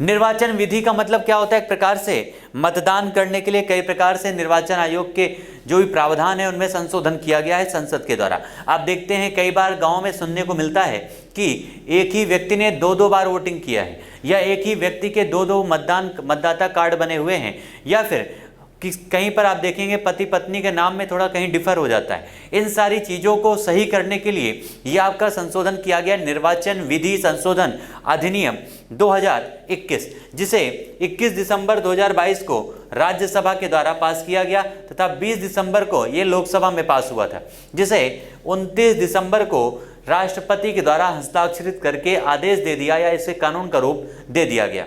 निर्वाचन विधि का मतलब क्या होता है? एक प्रकार से मतदान करने के लिए कई प्रकार से निर्वाचन आयोग के जो भी प्रावधान है उनमें संशोधन किया गया है संसद के द्वारा। आप देखते हैं कई बार गांव में सुनने को मिलता है कि एक ही व्यक्ति ने 2-2 बार वोटिंग किया है, या एक ही व्यक्ति के 2-2 मतदाता कार्ड बने हुए हैं, या फिर कि कहीं पर आप देखेंगे पति पत्नी के नाम में थोड़ा कहीं डिफर हो जाता है। इन सारी चीज़ों को सही करने के लिए ये आपका संशोधन किया गया निर्वाचन विधि संशोधन अधिनियम 2021, जिसे 21 दिसंबर 2022 को राज्यसभा के द्वारा पास किया गया तथा 20 दिसंबर को ये लोकसभा में पास हुआ था, जिसे 29 दिसंबर को राष्ट्रपति के द्वारा हस्ताक्षरित करके आदेश दे दिया या इसे कानून का रूप दे दिया गया।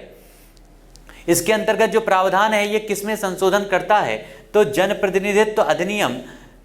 इसके अंतर्गत जो प्रावधान है ये किसमें संशोधन करता है? तो जनप्रतिनिधित्व अधिनियम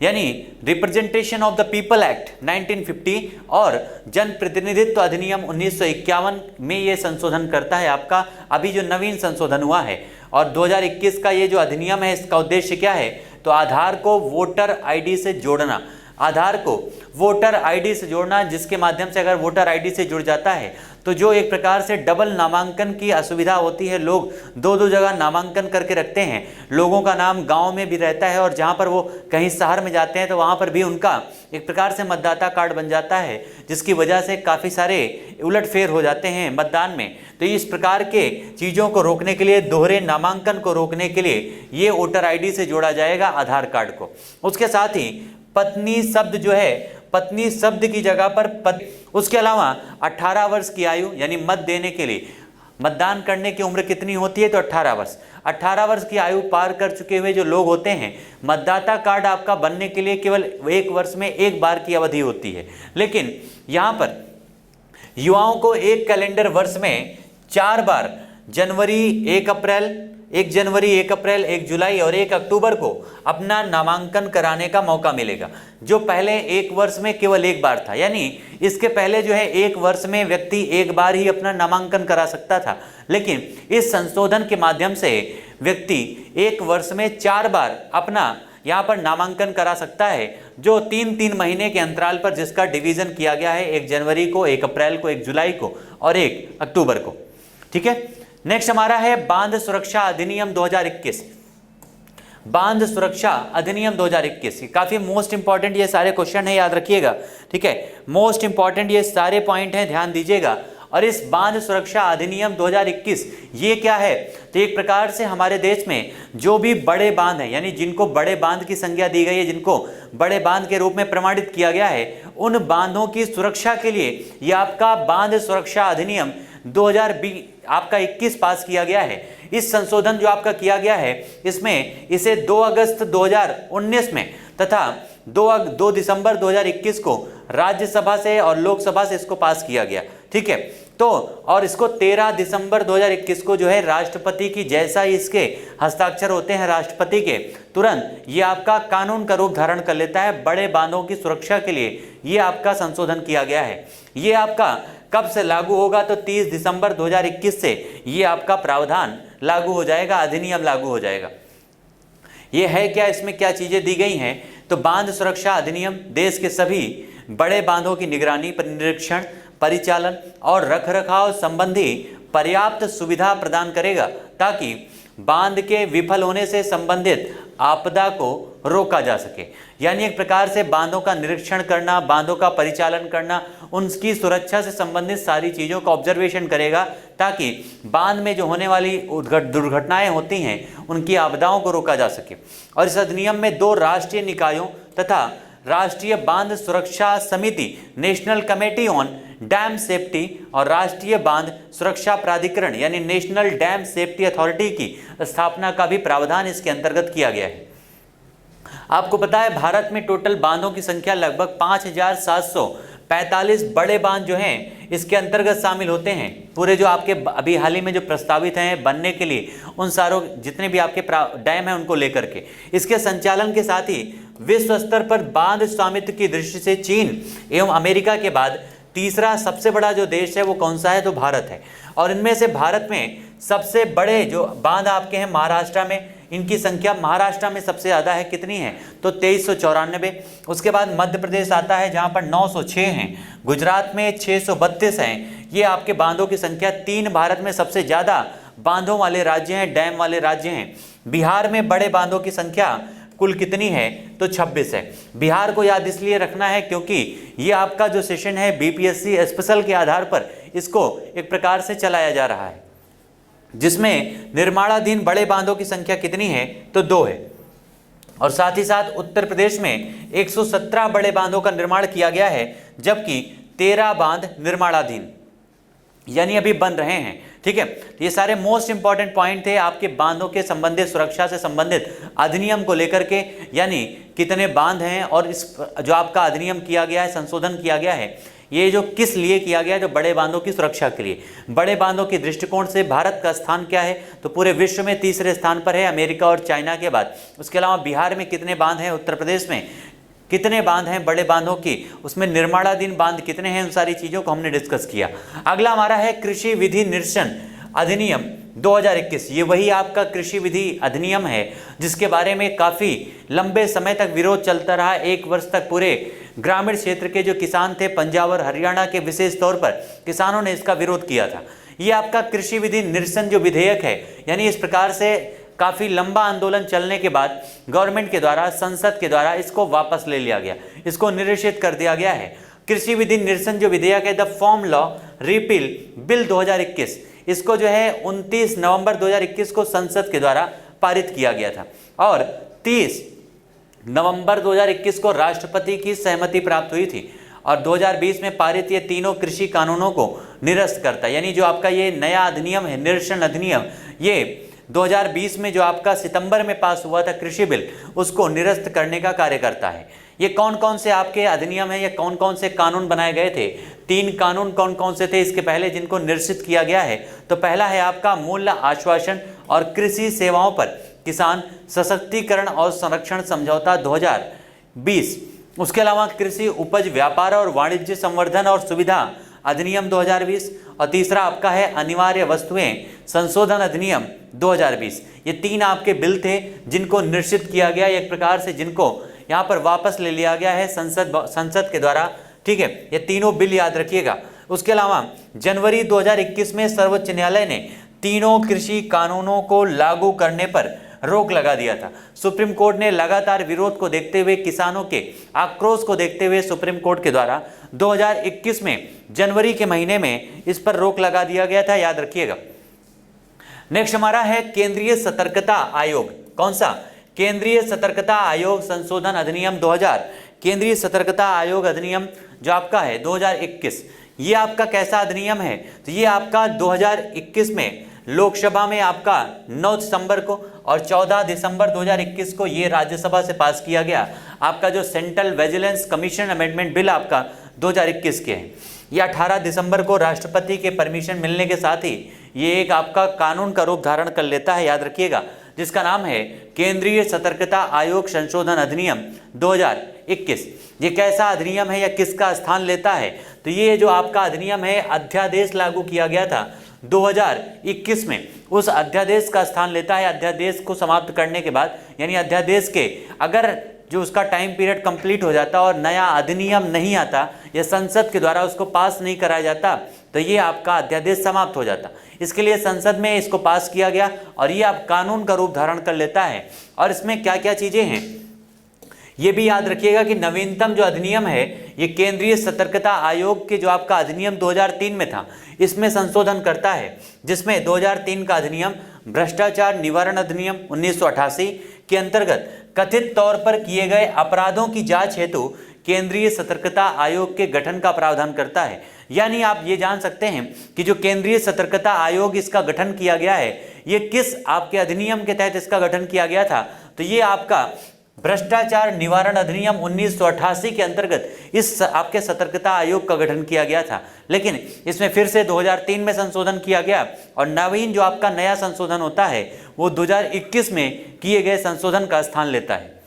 यानी representation of the people act 1950 और जनप्रतिनिधित्व अधिनियम 1951 में ये संशोधन करता है आपका, अभी जो नवीन संशोधन हुआ है। और 2021 का ये जो अधिनियम है इसका उद्देश्य क्या है? तो आधार को वोटर आईडी से जोड़ना, आधार को वोटर आईडी से जोड़ना, जिसके माध्यम से अगर वोटर आईडी से जुड़ जाता है तो जो एक प्रकार से डबल नामांकन की असुविधा होती है, लोग 2-2 जगह नामांकन करके रखते हैं, लोगों का नाम गांव में भी रहता है और जहां पर वो कहीं शहर में जाते हैं तो वहां पर भी उनका एक प्रकार से मतदाता कार्ड बन जाता है, जिसकी वजह से काफ़ी सारे उलटफेर हो जाते हैं मतदान में। तो इस प्रकार के चीज़ों को रोकने के लिए, दोहरे नामांकन को रोकने के लिए ये वोटर आईडी से जोड़ा जाएगा आधार कार्ड को। उसके साथ ही पत्नी शब्द जो है, पत्नी शब्द की जगह पर उसके अलावा 18 वर्ष की आयु यानी मत देने के लिए मतदान करने की उम्र कितनी होती है? तो 18 वर्ष। 18 वर्ष की आयु पार कर चुके हुए जो लोग होते हैं, मतदाता कार्ड आपका बनने के लिए केवल 1 वर्ष में 1 बार की अवधि होती है, लेकिन यहाँ पर युवाओं को 1 कैलेंडर वर्ष में 4 बार जनवरी, 1 अप्रैल, 1 जनवरी, 1 अप्रैल, 1 जुलाई और 1 अक्टूबर को अपना नामांकन कराने का मौका मिलेगा, जो पहले 1 वर्ष में केवल 1 बार था। यानी इसके पहले जो है 1 वर्ष में व्यक्ति 1 बार ही अपना नामांकन करा सकता था, लेकिन इस संशोधन के माध्यम से व्यक्ति 1 वर्ष में 4 बार अपना यहाँ पर नामांकन करा सकता है, जो 3-3 महीने के अंतराल पर, जिसका डिवीजन किया गया है 1 जनवरी को, 1 अप्रैल को, 1 जुलाई को और 1 अक्टूबर को। ठीक है, नेक्स्ट हमारा है बांध सुरक्षा अधिनियम 2021। बांध सुरक्षा अधिनियम 2021 काफी मोस्ट इंपॉर्टेंट ये सारे क्वेश्चन है, याद रखिएगा। ठीक है, मोस्ट इंपॉर्टेंट ये सारे पॉइंट हैं, ध्यान दीजिएगा। और इस बांध सुरक्षा अधिनियम 2021 ये क्या है? तो एक प्रकार से हमारे देश में जो भी बड़े बांध हैं, यानी जिनको बड़े बांध की संज्ञा दी गई है, जिनको बड़े बांध के रूप में प्रमाणित किया गया है, उन बांधों की सुरक्षा के लिए ये आपका बांध सुरक्षा अधिनियम 2020 आपका 21 पास किया गया है। इस संशोधन जो आपका किया गया है, इसमें इसे 2 अगस्त 2019 में तथा 2 दिसंबर 2021 को राज्यसभा से और लोकसभा से इसको पास किया गया। ठीक है, तो और इसको 13 दिसंबर 2021 को जो है राष्ट्रपति की जैसा ही इसके हस्ताक्षर होते हैं राष्ट्रपति के, तुरंत ये आपका कानून का रूप धारण कर लेता है। बड़े बांधों की सुरक्षा के लिए ये आपका संशोधन किया गया है। ये आपका कब से लागू होगा? तो 30 दिसंबर 2021 से ये आपका प्रावधान लागू हो जाएगा, अधिनियम लागू हो जाएगा। ये है क्या, इसमें क्या चीजें दी गई हैं? तो बांध सुरक्षा अधिनियम देश के सभी बड़े बांधों की निगरानी, निरीक्षण, परिचालन और रखरखाव संबंधी पर्याप्त सुविधा प्रदान करेगा ताकि बांध के विफल होने से संबंधित आपदा को रोका जा सके। यानी एक प्रकार से बांधों का निरीक्षण करना, बांधों का परिचालन करना, उनकी सुरक्षा से संबंधित सारी चीज़ों का ऑब्जर्वेशन करेगा ताकि बांध में जो होने वाली दुर्घटनाएं होती हैं उनकी आपदाओं को रोका जा सके। और इस अधिनियम में 2 राष्ट्रीय निकायों तथा राष्ट्रीय बांध सुरक्षा समिति, national committee on dam safety, और राष्ट्रीय बांध सुरक्षा प्राधिकरण यानी नेशनल डैम सेफ्टी अथॉरिटी की स्थापना का भी प्रावधान इसके अंतर्गत किया गया है। आपको पता है भारत में टोटल बांधों की संख्या लगभग 5745 बड़े बांध जो हैं इसके अंतर्गत शामिल होते हैं। पूरे जो आपके अभी हाल ही में जो प्रस्तावित हैं बनने के लिए, उन सारों जितने भी आपके डैम हैं उनको लेकर के इसके संचालन के साथ ही विश्व स्तर पर बांध स्वामित्व की दृष्टि से चीन एवं अमेरिका के बाद तीसरा सबसे बड़ा जो देश है वो कौन सा है? तो भारत है। और इनमें से भारत में सबसे बड़े जो बांध आपके हैं महाराष्ट्र में, इनकी संख्या महाराष्ट्र में सबसे ज़्यादा है। कितनी है? तो 2394। उसके बाद मध्य प्रदेश आता है जहाँ पर 906 हैं, गुजरात में 632 हैं। ये आपके बांधों की संख्या 3 भारत में सबसे ज़्यादा बांधों वाले राज्य हैं, डैम वाले राज्य हैं। बिहार में बड़े बांधों की संख्या कुल कितनी है? तो 26 है। बिहार को याद इसलिए रखना है क्योंकि ये आपका जो सेशन है बीपीएससी स्पेशल के आधार पर इसको एक प्रकार से चलाया जा रहा है, जिसमें निर्माणाधीन बड़े बांधों की संख्या कितनी है? तो 2 है। और साथ ही साथ उत्तर प्रदेश में 117 बड़े बांधों का निर्माण किया गया है, जबकि 13 बांध निर्माणाधीन यानी अभी बन रहे हैं। ठीक है, ये सारे मोस्ट इंपॉर्टेंट पॉइंट थे आपके बांधों के संबंधित, सुरक्षा से संबंधित अधिनियम को लेकर के, यानी कितने बांध हैं और इस जो आपका अधिनियम किया गया है, संशोधन किया गया है, ये जो किस लिए किया गया है? तो बड़े बांधों की सुरक्षा के लिए। बड़े बांधों के दृष्टिकोण से भारत का स्थान क्या है? तो पूरे विश्व में तीसरे स्थान पर है, अमेरिका और चाइना के बाद। उसके अलावा बिहार में कितने बांध हैं, उत्तर प्रदेश में कितने बांध हैं बड़े बांधों की, उसमें निर्माणाधीन बांध कितने हैं, उन सारी चीज़ों को हमने डिस्कस किया। अगला हमारा है कृषि विधि निरसन अधिनियम 2021। ये वही आपका कृषि विधि अधिनियम है जिसके बारे में काफ़ी लंबे समय तक विरोध चलता रहा। 1 वर्ष तक पूरे ग्रामीण क्षेत्र के जो किसान थे पंजाब और हरियाणा के, विशेष तौर पर किसानों ने इसका विरोध किया था। ये आपका कृषि विधि निरसन जो विधेयक है, यानी इस प्रकार से काफ़ी लंबा आंदोलन चलने के बाद गवर्नमेंट के द्वारा, संसद के द्वारा इसको वापस ले लिया गया, इसको निरसित कर दिया गया है। कृषि विधि निरसन जो विधेयक है, the farm law repeal bill 2021, इसको जो है 29 नवंबर 2021 को संसद के द्वारा पारित किया गया था और 30 नवंबर 2021 को राष्ट्रपति की सहमति प्राप्त हुई थी। और 2020 में पारित ये तीनों कृषि कानूनों को निरस्त करता है। यानी जो आपका ये नया अधिनियम है, निरसन अधिनियम, ये 2020 में जो आपका सितंबर में पास हुआ था कृषि बिल, उसको निरस्त करने का कार्य करता है। ये कौन कौन से आपके अधिनियम है, ये कौन कौन से कानून बनाए गए थे? 3 कानून कौन कौन से थे इसके पहले जिनको निरसित किया गया है? तो पहला है आपका मूल्य आश्वासन और कृषि सेवाओं पर किसान सशक्तिकरण और संरक्षण समझौता 2020। उसके अलावा कृषि उपज व्यापार और वाणिज्य संवर्धन और सुविधा अधिनियम 2020। और तीसरा आपका है अनिवार्य वस्तुएं संशोधन अधिनियम 2020। ये 3 आपके बिल थे जिनको निरसित किया गया, एक प्रकार से जिनको यहाँ पर वापस ले लिया गया है संसद के द्वारा। ठीक है, ये तीनों बिल याद रखिएगा। उसके अलावा जनवरी 2021 में सर्वोच्च न्यायालय ने तीनों कृषि कानूनों को लागू करने पर रोक लगा दिया था। सुप्रीम कोर्ट ने लगातार विरोध को देखते हुए, किसानों के आक्रोश को देखते हुए सुप्रीम कोर्ट के द्वारा 2021 में जनवरी के महीने में इस पर रोक लगा दिया गया था, याद रखिएगा। नेक्स्ट हमारा है केंद्रीय सतर्कता आयोग। कौन सा? केंद्रीय सतर्कता आयोग संशोधन अधिनियम 2000। केंद्रीय सतर्कता आयोग अधिनियम जो आपका है 2021, ये आपका कैसा अधिनियम है? तो ये आपका 2021 में लोकसभा में आपका 9 दिसंबर को और 14 दिसंबर 2021 को ये राज्यसभा से पास किया गया। आपका जो central vigilance commission amendment bill आपका 2021 के है। या 18 दिसंबर को राष्ट्रपति के परमिशन मिलने के साथ ही ये एक आपका कानून का रूप धारण कर लेता है, याद रखिएगा, जिसका नाम है केंद्रीय सतर्कता आयोग संशोधन अधिनियम 2021। ये कैसा अधिनियम है या किसका स्थान लेता है? तो ये जो आपका अधिनियम है, अध्यादेश लागू किया गया था 2021 में, उस अध्यादेश का स्थान लेता है। अध्यादेश को समाप्त करने के बाद, यानी अध्यादेश के अगर जो उसका टाइम पीरियड कंप्लीट हो जाता और नया अधिनियम नहीं आता या संसद के द्वारा उसको पास नहीं कराया जाता, तो ये आपका अध्यादेश समाप्त हो जाता। इसके लिए संसद में इसको पास किया गया और ये अब कानून का रूप धारण कर लेता है। और इसमें क्या क्या चीज़ें हैं ये भी याद रखिएगा कि नवीनतम जो अधिनियम है ये केंद्रीय सतर्कता आयोग के जो आपका अधिनियम 2003 में था, इसमें संशोधन करता है, जिसमें 2003 का अधिनियम भ्रष्टाचार निवारण अधिनियम 1988 के अंतर्गत कथित तौर पर किए गए अपराधों की जांच हेतु केंद्रीय सतर्कता आयोग के गठन का प्रावधान करता है। यानी आप ये जान सकते हैं कि जो केंद्रीय सतर्कता आयोग इसका गठन किया गया है, ये किस आपके अधिनियम के तहत इसका गठन किया गया था? तो ये आपका भ्रष्टाचार निवारण अधिनियम 1988 के अंतर्गत इस आपके सतर्कता आयोग का गठन किया गया था। लेकिन इसमें फिर से 2003 में संशोधन किया गया और नवीन जो आपका नया संशोधन होता है वो 2021 में किए गए संशोधन का स्थान लेता है।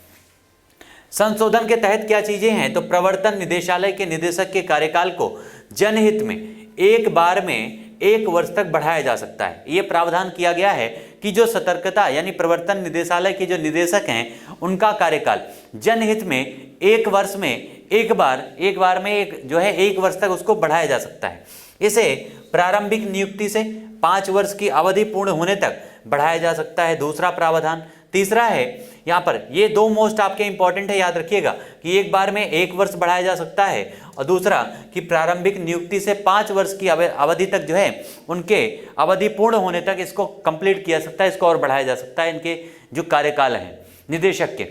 संशोधन के तहत क्या चीजें हैं? तो प्रवर्तन निदेशालय के निदेशक के कार्यकाल को जनहित में एक बार में 1 वर्ष तक बढ़ाया जा सकता है। ये प्रावधान किया गया है कि जो सतर्कता यानी प्रवर्तन निदेशालय के जो निदेशक हैं उनका कार्यकाल जनहित में 1 वर्ष में एक बार में एक वर्ष तक उसको बढ़ाया जा सकता है। इसे प्रारंभिक नियुक्ति से 5 वर्ष की अवधि पूर्ण होने तक बढ़ाया जा सकता है, दूसरा प्रावधान। तीसरा है यहाँ पर, ये 2 मोस्ट आपके इंपॉर्टेंट है, याद रखिएगा कि एक बार में 1 वर्ष बढ़ाया जा सकता है और दूसरा कि प्रारंभिक नियुक्ति से 5 वर्ष की अवधि तक जो है उनके अवधि पूर्ण होने तक इसको कंप्लीट किया सकता है, इसको और बढ़ाया जा सकता है इनके जो कार्यकाल हैं निदेशक के।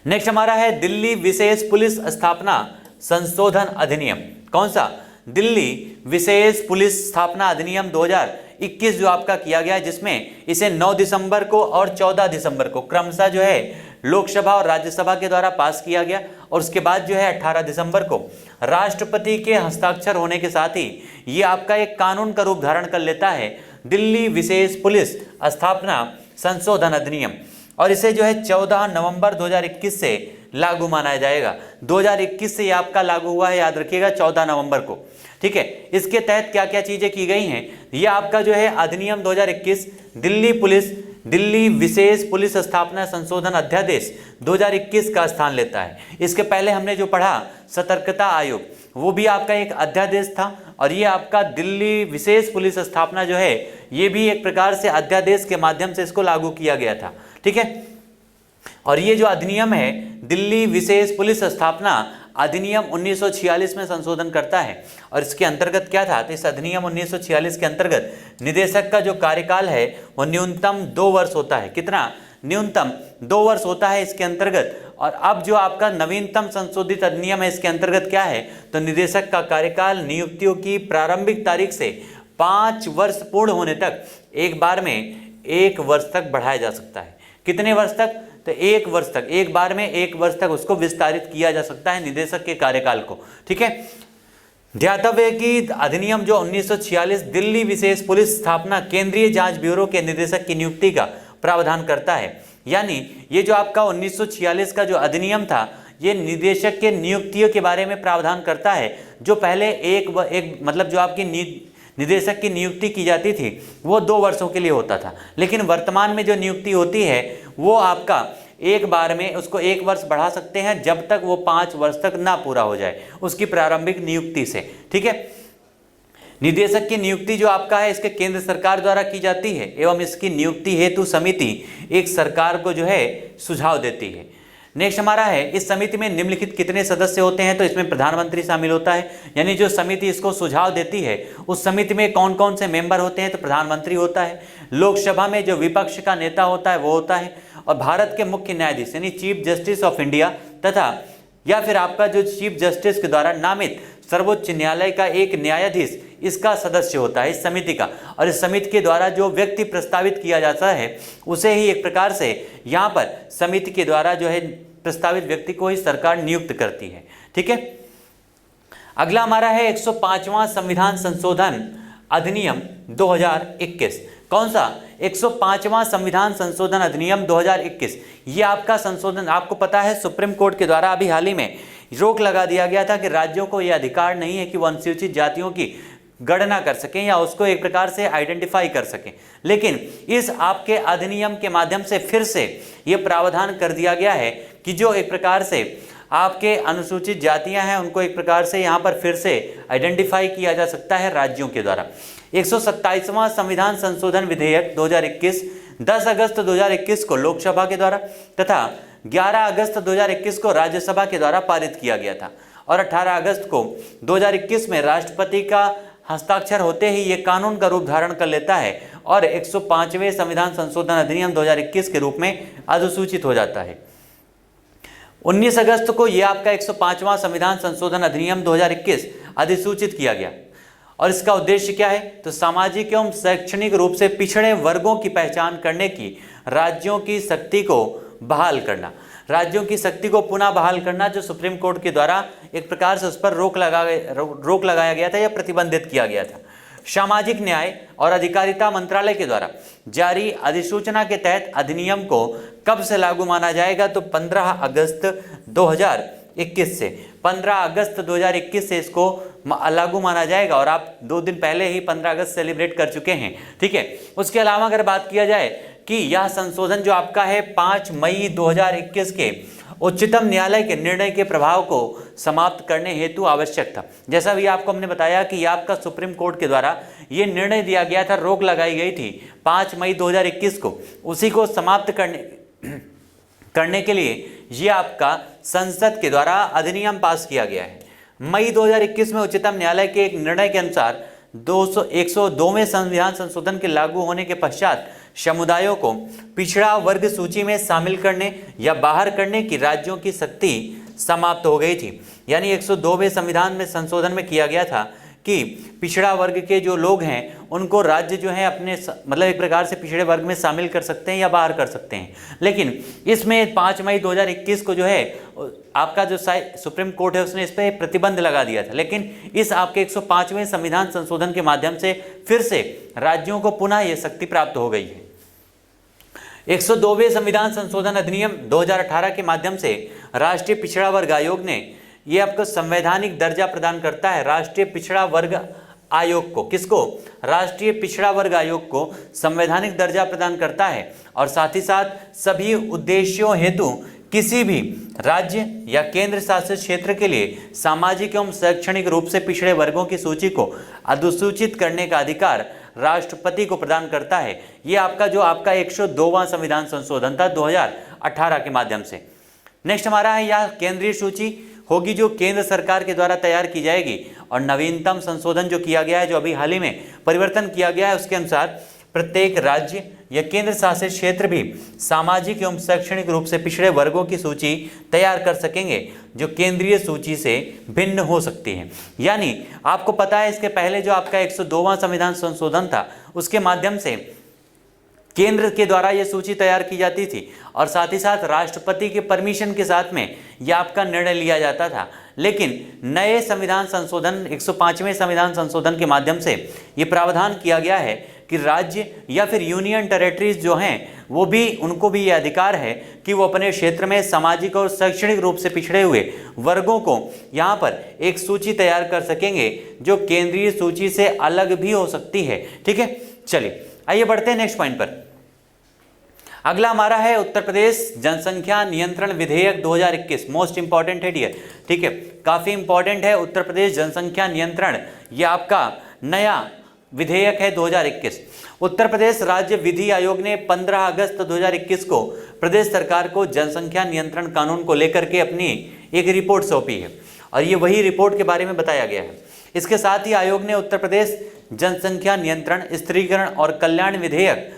नेक्स्ट हमारा है दिल्ली विशेष पुलिस स्थापना संशोधन अधिनियम। कौन सा? दिल्ली विशेष पुलिस स्थापना अधिनियम 2021 जो आपका किया गया है, जिसमें इसे 9 दिसंबर को और 14 दिसंबर को क्रमशः जो है लोकसभा और राज्यसभा के द्वारा पास किया गया और उसके बाद जो है 18 दिसंबर को राष्ट्रपति के हस्ताक्षर होने के साथ ही ये आपका एक कानून का रूप धारण कर लेता है, दिल्ली विशेष पुलिस स्थापना संशोधन अधिनियम। और इसे जो है 14 नवंबर 2021 से लागू माना जाएगा। 2021 से ये आपका लागू हुआ है, याद रखिएगा 14 नवंबर को। ठीक है, इसके तहत क्या क्या चीजें की गई हैं? ये आपका जो है अधिनियम 2021 दिल्ली विशेष पुलिस स्थापना संशोधन अध्यादेश 2021 का स्थान लेता है। इसके पहले हमने जो पढ़ा सतर्कता आयोग, वो भी आपका एक अध्यादेश था और ये आपका दिल्ली विशेष पुलिस स्थापना जो है ये भी एक प्रकार से अध्यादेश के माध्यम से इसको लागू किया गया था। ठीक है, और ये जो अधिनियम है दिल्ली विशेष पुलिस स्थापना अधिनियम 1946 में संशोधन करता है और इसके अंतर्गत क्या था? तो इस अधिनियम 1946 के अंतर्गत निदेशक का जो कार्यकाल है वो न्यूनतम 2 वर्ष होता है। कितना? न्यूनतम 2 वर्ष होता है इसके अंतर्गत। और अब जो आपका नवीनतम संशोधित अधिनियम है इसके अंतर्गत क्या है? तो निदेशक का कार्यकाल नियुक्तियों की प्रारंभिक तारीख से 5 वर्ष पूर्ण होने तक एक बार में 1 वर्ष तक बढ़ाया जा सकता है। कितने वर्ष तक? तो 1 वर्ष तक, एक बार में 1 वर्ष तक उसको विस्तारित किया जा सकता है निदेशक के कार्यकाल को। ठीक है, ध्यातव्य है कि अधिनियम जो 1946 दिल्ली विशेष पुलिस स्थापना केंद्रीय जांच ब्यूरो के निदेशक की नियुक्ति का प्रावधान करता है। यानी ये जो आपका 1946 का जो अधिनियम था ये निदेशक के नियुक्तियों के बारे में प्रावधान करता है। जो पहले एक मतलब जो आपकी निदेशक की नियुक्ति की जाती थी वो 2 वर्षों के लिए होता था, लेकिन वर्तमान में जो नियुक्ति होती है वो आपका एक बार में उसको 1 वर्ष बढ़ा सकते हैं जब तक वो 5 वर्ष तक ना पूरा हो जाए उसकी प्रारंभिक नियुक्ति से। ठीक है, निदेशक की नियुक्ति जो आपका है इसके केंद्र सरकार द्वारा की जाती है एवं इसकी नियुक्ति हेतु समिति एक सरकार को जो है सुझाव देती है। नेक्स्ट हमारा है इस समिति में निम्नलिखित कितने सदस्य होते हैं? तो इसमें प्रधानमंत्री शामिल होता है, यानी जो समिति इसको सुझाव देती है उस समिति में कौन कौन से मेंबर होते हैं? तो प्रधानमंत्री होता है, लोकसभा में जो विपक्ष का नेता होता है वो होता है और भारत के मुख्य न्यायाधीश यानी चीफ जस्टिस ऑफ इंडिया तथा या फिर आपका जो चीफ जस्टिस के द्वारा नामित सर्वोच्च न्यायालय का एक न्यायाधीश इसका सदस्य होता है इस समिति का। और इस समिति के द्वारा जो व्यक्ति प्रस्तावित किया जाता है उसे ही एक प्रकार से यहाँ पर समिति के द्वारा जो है प्रस्तावित व्यक्ति को ही सरकार नियुक्त करती है। ठीक है, अगला हमारा है 105वां संविधान संशोधन अधिनियम 2021। कौन सा? 105वां संविधान संशोधन अधिनियम 2021। ये आपका संशोधन, आपको पता है सुप्रीम कोर्ट के द्वारा अभी हाल ही में रोक लगा दिया गया था कि राज्यों को यह अधिकार नहीं है कि वो अनुसूचित जातियों की गणना कर सकें या उसको एक प्रकार से आइडेंटिफाई कर सकें। लेकिन इस आपके अधिनियम के माध्यम से फिर से ये प्रावधान कर दिया गया है कि जो एक प्रकार से आपके अनुसूचित जातियां हैं उनको एक प्रकार से यहाँ पर फिर से आइडेंटिफाई किया जा सकता है राज्यों के द्वारा। 127वां संविधान संशोधन विधेयक 2021 10 अगस्त 2021 को लोकसभा के द्वारा तथा 11 अगस्त 2021 को राज्यसभा के द्वारा पारित किया गया था और 18 अगस्त को 2021 में राष्ट्रपति का हस्ताक्षर होते ही ये कानून का रूप धारण कर लेता है और 105वें संविधान संशोधन अधिनियम 2021 के रूप में अधिसूचित हो जाता है। 19 अगस्त को यह आपका 105वां संविधान संशोधन अधिनियम 2021 अधिसूचित किया गया और इसका उद्देश्य क्या है? तो सामाजिक एवं शैक्षणिक रूप से पिछड़े वर्गों की पहचान करने की राज्यों की शक्ति को बहाल करना, राज्यों की शक्ति को पुनः बहाल करना, जो सुप्रीम कोर्ट के द्वारा एक प्रकार से उस पर रोक लगाया गया था या प्रतिबंधित किया गया था। सामाजिक न्याय और अधिकारिता मंत्रालय के द्वारा जारी अधिसूचना के तहत अधिनियम को कब से लागू माना जाएगा? तो 15 अगस्त 2021 से 15 अगस्त 2021 से इसको लागू माना जाएगा और आप 2 दिन पहले ही 15 अगस्त सेलिब्रेट कर चुके हैं, ठीक है। उसके अलावा अगर बात किया जाए कि यह संशोधन जो आपका है 5 मई 2021 के उच्चतम न्यायालय के निर्णय के प्रभाव को समाप्त करने हेतु आवश्यक था। जैसा भी आपको हमने बताया कि आपका सुप्रीम कोर्ट के द्वारा ये निर्णय दिया गया था, रोक लगाई गई थी 5 मई 2021 को, उसी को समाप्त करने के लिए ये आपका संसद के द्वारा अधिनियम पास किया गया है। मई 2021 में उच्चतम न्यायालय के एक निर्णय के अनुसार 102वें संविधान संशोधन के लागू होने के पश्चात समुदायों को पिछड़ा वर्ग सूची में शामिल करने या बाहर करने की राज्यों की शक्ति समाप्त हो गई थी। यानी 102वें संविधान में संशोधन में किया गया था कि पिछड़ा वर्ग के जो लोग हैं उनको राज्य जो है अपने मतलब एक प्रकार से पिछड़े वर्ग में शामिल कर सकते हैं या बाहर कर सकते हैं। लेकिन इसमें 5 मई 2021 को जो है आपका जो सुप्रीम कोर्ट है उसने इस पर प्रतिबंध लगा दिया था। लेकिन इस आपके 105वें संविधान संशोधन के माध्यम से फिर से राज्यों को पुनः ये शक्ति प्राप्त हो गई है। 102वें संविधान संशोधन अधिनियम 2018 के माध्यम से राष्ट्रीय पिछड़ा वर्ग आयोग ने ये आपको संवैधानिक दर्जा प्रदान करता है। राष्ट्रीय पिछड़ा वर्ग आयोग को, किसको? राष्ट्रीय पिछड़ा वर्ग आयोग को संवैधानिक दर्जा प्रदान करता है और साथ ही साथ सभी उद्देश्यों हेतु किसी भी राज्य या केंद्र शासित क्षेत्र के लिए सामाजिक एवं शैक्षणिक रूप से पिछड़े वर्गों की सूची को अधिसूचित करने का अधिकार राष्ट्रपति को प्रदान करता है। ये आपका जो आपका 102वां संविधान संशोधन था 2018 के माध्यम से। नेक्स्ट हमारा है यह केंद्रीय सूची होगी जो केंद्र सरकार के द्वारा तैयार की जाएगी और नवीनतम संशोधन जो किया गया है, जो अभी हाल ही में परिवर्तन किया गया है, उसके अनुसार प्रत्येक राज्य या केंद्र शासित क्षेत्र भी सामाजिक एवं शैक्षणिक रूप से पिछड़े वर्गों की सूची तैयार कर सकेंगे जो केंद्रीय सूची से भिन्न हो सकती है। यानी आपको पता है इसके पहले जो आपका 102वां संविधान संशोधन था उसके माध्यम से केंद्र के द्वारा ये सूची तैयार की जाती थी और साथ ही साथ राष्ट्रपति के परमिशन के साथ में यह आपका निर्णय लिया जाता था। लेकिन नए संविधान संशोधन 105वें संविधान संशोधन के माध्यम से ये प्रावधान किया गया है कि राज्य या फिर यूनियन टेरिटरीज जो हैं वो भी, उनको भी ये अधिकार है कि वो अपने क्षेत्र में सामाजिक और शैक्षणिक रूप से पिछड़े हुए वर्गों को यहाँ पर एक सूची तैयार कर सकेंगे जो केंद्रीय सूची से अलग भी हो सकती है। ठीक है, चलिए आइए बढ़ते हैं नेक्स्ट पॉइंट पर। अगला हमारा है उत्तर प्रदेश जनसंख्या नियंत्रण विधेयक 2021। मोस्ट इंपॉर्टेंट है डियर, ठीक है, काफी इंपॉर्टेंट है। उत्तर प्रदेश जनसंख्या नियंत्रण ये आपका नया विधेयक है 2021। उत्तर प्रदेश राज्य विधि आयोग ने 15 अगस्त 2021 को प्रदेश सरकार को जनसंख्या नियंत्रण कानून को लेकर के अपनी एक रिपोर्ट सौंपी है और ये वही रिपोर्ट के बारे में बताया गया है। इसके साथ ही आयोग ने उत्तर प्रदेश जनसंख्या नियंत्रण स्त्रीकरण और कल्याण विधेयक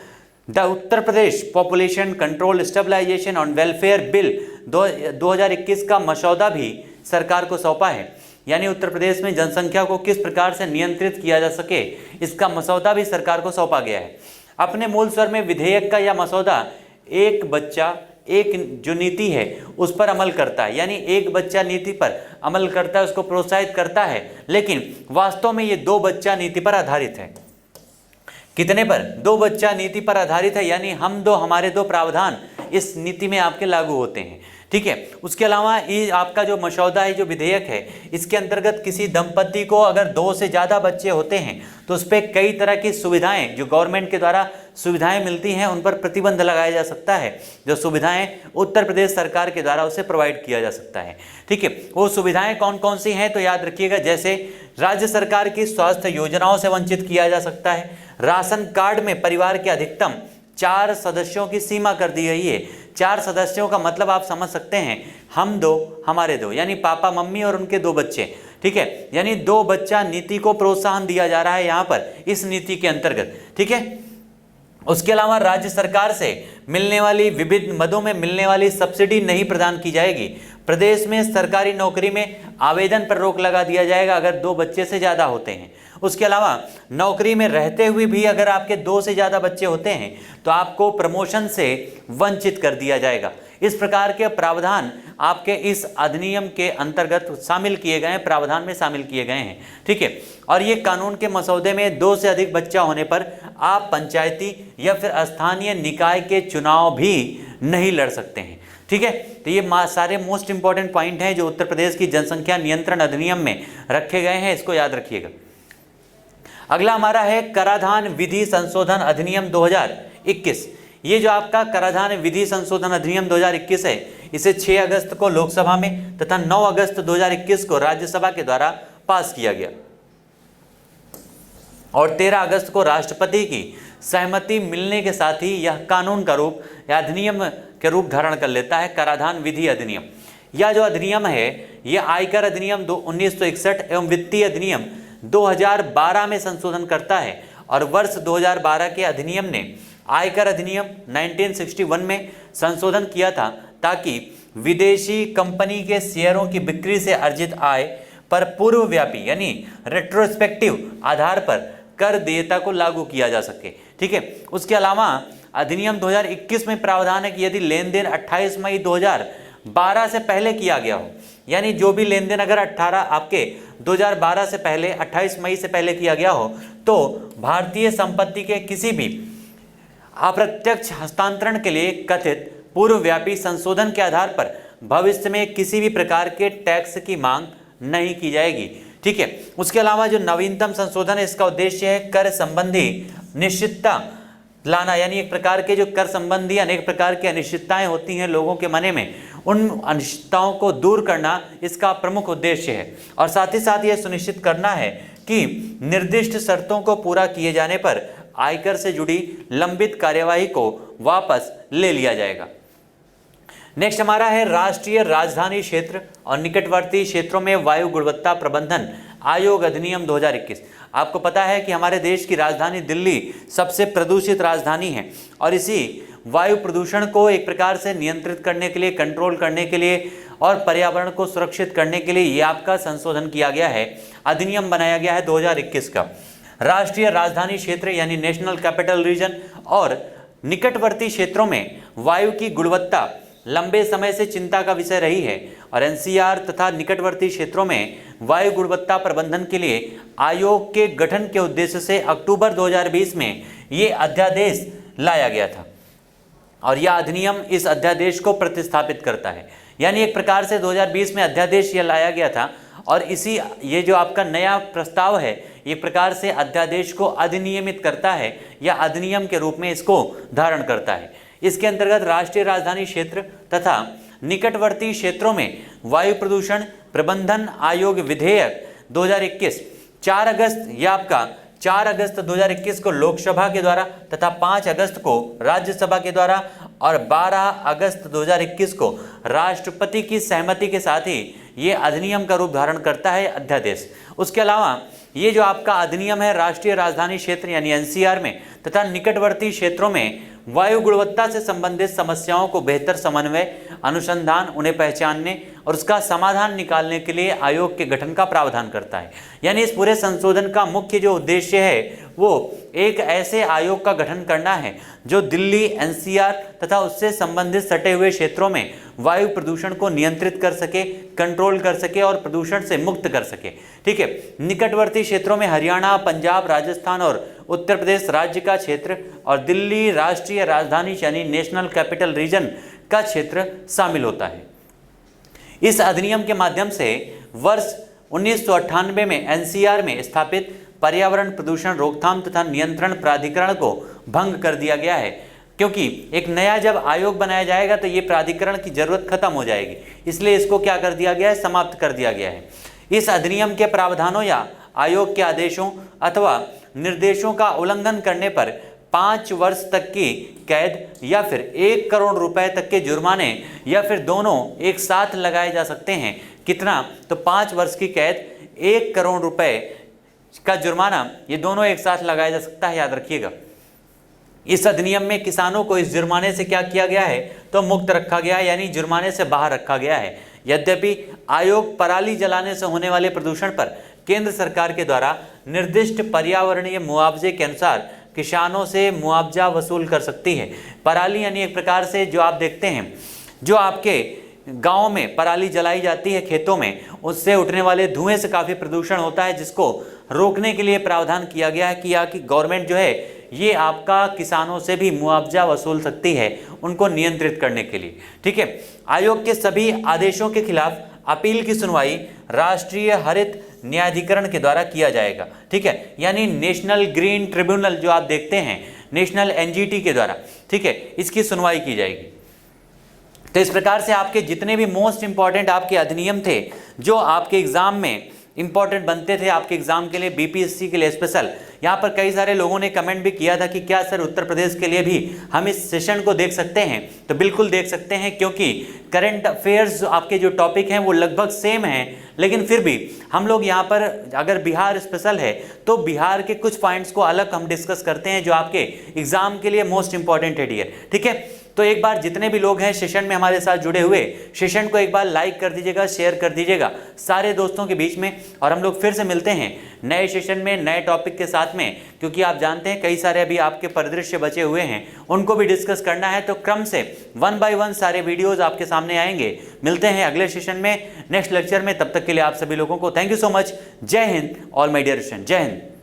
the Uttar Pradesh population control stabilisation on welfare bill 2021 का मसौदा भी सरकार को सौंपा है। यानी उत्तर प्रदेश में जनसंख्या को किस प्रकार से नियंत्रित किया जा सके इसका मसौदा भी सरकार को सौंपा गया है। अपने मूल स्वर में विधेयक का यह मसौदा एक बच्चा एक जो नीति है उस पर अमल करता है, यानी एक बच्चा नीति पर अमल करता है, उसको प्रोत्साहित करता है, लेकिन वास्तव में ये दो बच्चा नीति पर आधारित है। कितने पर? दो बच्चा नीति पर आधारित है, यानी हम दो, हमारे दो प्रावधान इस नीति में आपके लागू होते हैं। ठीक है। उसके अलावा ये आपका जो मसौदा है, जो विधेयक है, इसके अंतर्गत किसी दंपति को अगर 2 से ज़्यादा बच्चे होते हैं तो उस पर कई तरह की सुविधाएं, जो गवर्नमेंट के द्वारा सुविधाएं मिलती हैं, उन पर प्रतिबंध लगाया जा सकता है। जो सुविधाएं उत्तर प्रदेश सरकार के द्वारा उसे प्रोवाइड किया जा सकता है। ठीक है। वो सुविधाएं कौन कौन सी हैं तो याद रखिएगा, जैसे राज्य सरकार की स्वास्थ्य योजनाओं से वंचित किया जा सकता है। राशन कार्ड में परिवार के अधिकतम 4 सदस्यों की सीमा कर दी गई है। 4 सदस्यों का मतलब आप समझ सकते हैं, हम दो, हमारे दो, यानी पापा मम्मी और उनके 2 बच्चे। ठीक है। यानी 2 बच्चा नीति को प्रोत्साहन दिया जा रहा है यहाँ पर इस नीति के अंतर्गत। ठीक है। उसके अलावा राज्य सरकार से मिलने वाली विभिन्न मदों में मिलने वाली सब्सिडी नहीं प्रदान की जाएगी। प्रदेश में सरकारी नौकरी में आवेदन पर रोक लगा दिया जाएगा अगर 2 बच्चे से ज़्यादा होते हैं। उसके अलावा नौकरी में रहते हुए भी अगर आपके 2 से ज़्यादा बच्चे होते हैं तो आपको प्रमोशन से वंचित कर दिया जाएगा। इस प्रकार के प्रावधान आपके इस अधिनियम के अंतर्गत शामिल किए गए हैं, प्रावधान में शामिल किए गए हैं। ठीक है। और ये कानून के मसौदे में 2 से अधिक बच्चा होने पर आप पंचायती या फिर स्थानीय निकाय के चुनाव भी नहीं लड़ सकते हैं। ठीक है। तो ये सारे मोस्ट इंपॉर्टेंट पॉइंट हैं जो उत्तर प्रदेश की जनसंख्या नियंत्रण अधिनियम में रखे गए हैं, इसको याद रखिएगा। अगला हमारा है कराधान विधि संशोधन अधिनियम 2021। ये जो आपका कराधान विधि संशोधन अधिनियम 2021 है, इसे 6 अगस्त को लोकसभा में तथा 9 अगस्त 2021 को राज्यसभा के द्वारा पास किया गया और 13 अगस्त को राष्ट्रपति की सहमति मिलने के साथ ही यह कानून का रूप या अधिनियम के रूप धारण कर लेता है। कराधान विधि अधिनियम, यह जो अधिनियम है, यह आयकर अधिनियम 1961 एवं वित्तीय अधिनियम 2012 में संशोधन करता है और वर्ष 2012 के अधिनियम ने आयकर अधिनियम 1961 में संशोधन किया था ताकि विदेशी कंपनी के शेयरों की बिक्री से अर्जित आय पर पूर्वव्यापी यानी रेट्रोस्पेक्टिव आधार पर कर देयता को लागू किया जा सके। ठीक है। उसके अलावा अधिनियम 2021 में प्रावधान है कि यदि लेन देन 28 मई 2012 से पहले किया गया हो, यानी जो भी लेन देन अगर 2012 से पहले 28 मई से पहले किया गया हो तो भारतीय संपत्ति के किसी भी अप्रत्यक्ष हस्तांतरण के लिए कथित पूर्वव्यापी संशोधन के आधार पर भविष्य में किसी भी प्रकार के टैक्स की मांग नहीं की जाएगी। ठीक है। उसके अलावा जो नवीनतम संशोधन है, इसका उद्देश्य है कर संबंधी निश्चितता लाना, यानी एक प्रकार के जो कर संबंधी अनेक प्रकार की अनिश्चितताएं होती हैं लोगों के मन में, उन अनिश्चितताओं को दूर करना इसका प्रमुख उद्देश्य है। और साथ ही साथ यह सुनिश्चित करना है कि निर्दिष्ट शर्तों को पूरा किए जाने पर आयकर से जुड़ी लंबित कार्यवाही को वापस ले लिया जाएगा। नेक्स्ट हमारा है राष्ट्रीय राजधानी क्षेत्र और निकटवर्ती क्षेत्रों में वायु गुणवत्ता प्रबंधन आयोग अधिनियम 2021। आपको पता है कि हमारे देश की राजधानी दिल्ली सबसे प्रदूषित राजधानी है और इसी वायु प्रदूषण को एक प्रकार से नियंत्रित करने के लिए, कंट्रोल करने के लिए और पर्यावरण को सुरक्षित करने के लिए ये आपका संशोधन किया गया है, अधिनियम बनाया गया है 2021 का। राष्ट्रीय राजधानी क्षेत्र यानी नेशनल कैपिटल रीजन और निकटवर्ती क्षेत्रों में वायु की गुणवत्ता लंबे समय से चिंता का विषय रही है और एनसीआर तथा निकटवर्ती क्षेत्रों में वायु गुणवत्ता प्रबंधन के लिए आयोग के गठन के उद्देश्य से अक्टूबर 2020 में ये अध्यादेश लाया गया था और यह अधिनियम इस अध्यादेश को प्रतिस्थापित करता है। यानी एक प्रकार से 2020 में अध्यादेश यह लाया गया था और इसी ये जो आपका नया प्रस्ताव है एक प्रकार से अध्यादेश को अधिनियमित करता है या अधिनियम के रूप में इसको धारण करता है। इसके अंतर्गत राष्ट्रीय राजधानी क्षेत्र तथा निकटवर्ती क्षेत्रों में वायु प्रदूषण प्रबंधन आयोग विधेयक 2021 4 अगस्त या आपका 4 अगस्त 2021 को लोकसभा के द्वारा तथा 5 अगस्त को राज्यसभा के द्वारा और 12 अगस्त 2021 को राष्ट्रपति की सहमति के साथ ही ये अधिनियम का रूप धारण करता है अध्यादेश। उसके अलावा ये जो आपका अधिनियम है राष्ट्रीय राजधानी क्षेत्र यानी एनसीआर में तथा निकटवर्ती क्षेत्रों में वायु गुणवत्ता से संबंधित समस्याओं को बेहतर समन्वय अनुसंधान उन्हें पहचानने और उसका समाधान निकालने के लिए आयोग के गठन का प्रावधान करता है। यानी इस पूरे संशोधन का मुख्य जो उद्देश्य है वो एक ऐसे आयोग का गठन करना है जो दिल्ली, एनसीआर तथा उससे संबंधित सटे हुए क्षेत्रों में वायु प्रदूषण को नियंत्रित कर सके, कंट्रोल कर सके और प्रदूषण से मुक्त कर सके। ठीक है, निकटवर्ती क्षेत्रों में हरियाणा, पंजाब, राजस्थान और उत्तर प्रदेश राज्य का क्षेत्र और दिल्ली राष्ट्रीय राजधानी यानी नेशनल कैपिटल रीजन का क्षेत्र शामिल होता है। इस अधिनियम के माध्यम से वर्ष 1998 में एनसीआर में स्थापित पर्यावरण प्रदूषण रोकथाम तथा नियंत्रण प्राधिकरण को भंग कर दिया गया है, क्योंकि एक नया जब आयोग बनाया जाएगा तो ये प्राधिकरण की जरूरत खत्म हो जाएगी, इसलिए इसको क्या कर दिया गया है, समाप्त कर दिया गया है। इस अधिनियम के प्रावधानों या आयोग के आदेशों अथवा निर्देशों का उल्लंघन करने पर 5 वर्ष तक की कैद या फिर 1 करोड़ रुपए तक के जुर्माने या फिर दोनों एक साथ लगाए जा सकते हैं। कितना? तो 5 वर्ष की कैद, 1 करोड़ रुपए का जुर्माना, ये दोनों एक साथ लगाया जा सकता है, याद रखिएगा। इस अधिनियम में किसानों को इस जुर्माने से क्या किया गया है, तो मुक्त रखा गया है, यानी जुर्माने से बाहर रखा गया है। यद्यपि आयोग पराली जलाने से होने वाले प्रदूषण पर केंद्र सरकार के द्वारा निर्दिष्ट पर्यावरणीय मुआवजे के अनुसार किसानों से मुआवजा वसूल कर सकती है। पराली यानी एक प्रकार से जो आप देखते हैं, जो आपके गांव में पराली जलाई जाती है खेतों में, उससे उठने वाले धुएं से काफ़ी प्रदूषण होता है, जिसको रोकने के लिए प्रावधान किया गया है कि गवर्नमेंट जो है ये आपका किसानों से भी मुआवजा वसूल सकती है उनको नियंत्रित करने के लिए। ठीक है, आयोग के सभी आदेशों के खिलाफ अपील की सुनवाई राष्ट्रीय हरित न्यायाधिकरण के द्वारा किया जाएगा। ठीक है, यानी नेशनल ग्रीन ट्रिब्यूनल जो आप देखते हैं, नेशनल एनजीटी के द्वारा, ठीक है, इसकी सुनवाई की जाएगी। तो इस प्रकार से आपके जितने भी मोस्ट इंपॉर्टेंट आपके अधिनियम थे जो आपके एग्जाम में इंपॉर्टेंट बनते थे, आपके एग्जाम के लिए, बीपीएससी के लिए स्पेशल, यहाँ पर कई सारे लोगों ने कमेंट भी किया था कि क्या सर उत्तर प्रदेश के लिए भी हम इस सेशन को देख सकते हैं, तो बिल्कुल देख सकते हैं, क्योंकि करंट अफेयर्स आपके जो टॉपिक हैं वो लगभग सेम हैं, लेकिन फिर भी हम लोग यहाँ पर अगर बिहार स्पेशल है तो बिहार के कुछ पॉइंट्स को अलग हम डिस्कस करते हैं जो आपके एग्जाम के लिए मोस्ट इंपॉर्टेंट है डियर। ठीक है, तो एक बार जितने भी लोग हैं सेशन में हमारे साथ जुड़े हुए, सेशन को एक बार लाइक कर दीजिएगा, शेयर कर दीजिएगा सारे दोस्तों के बीच में, और हम लोग फिर से मिलते हैं नए सेशन में नए टॉपिक के साथ में, क्योंकि आप जानते हैं कई सारे अभी आपके परिदृश्य बचे हुए हैं, उनको भी डिस्कस करना है, तो क्रम से 1 by 1 सारे वीडियोज आपके सामने आएंगे। मिलते हैं अगले सेशन में, नेक्स्ट लेक्चर में, तब तक के लिए आप सभी लोगों को thank you so much. Jai Hind, all my dear student, Jai Hind.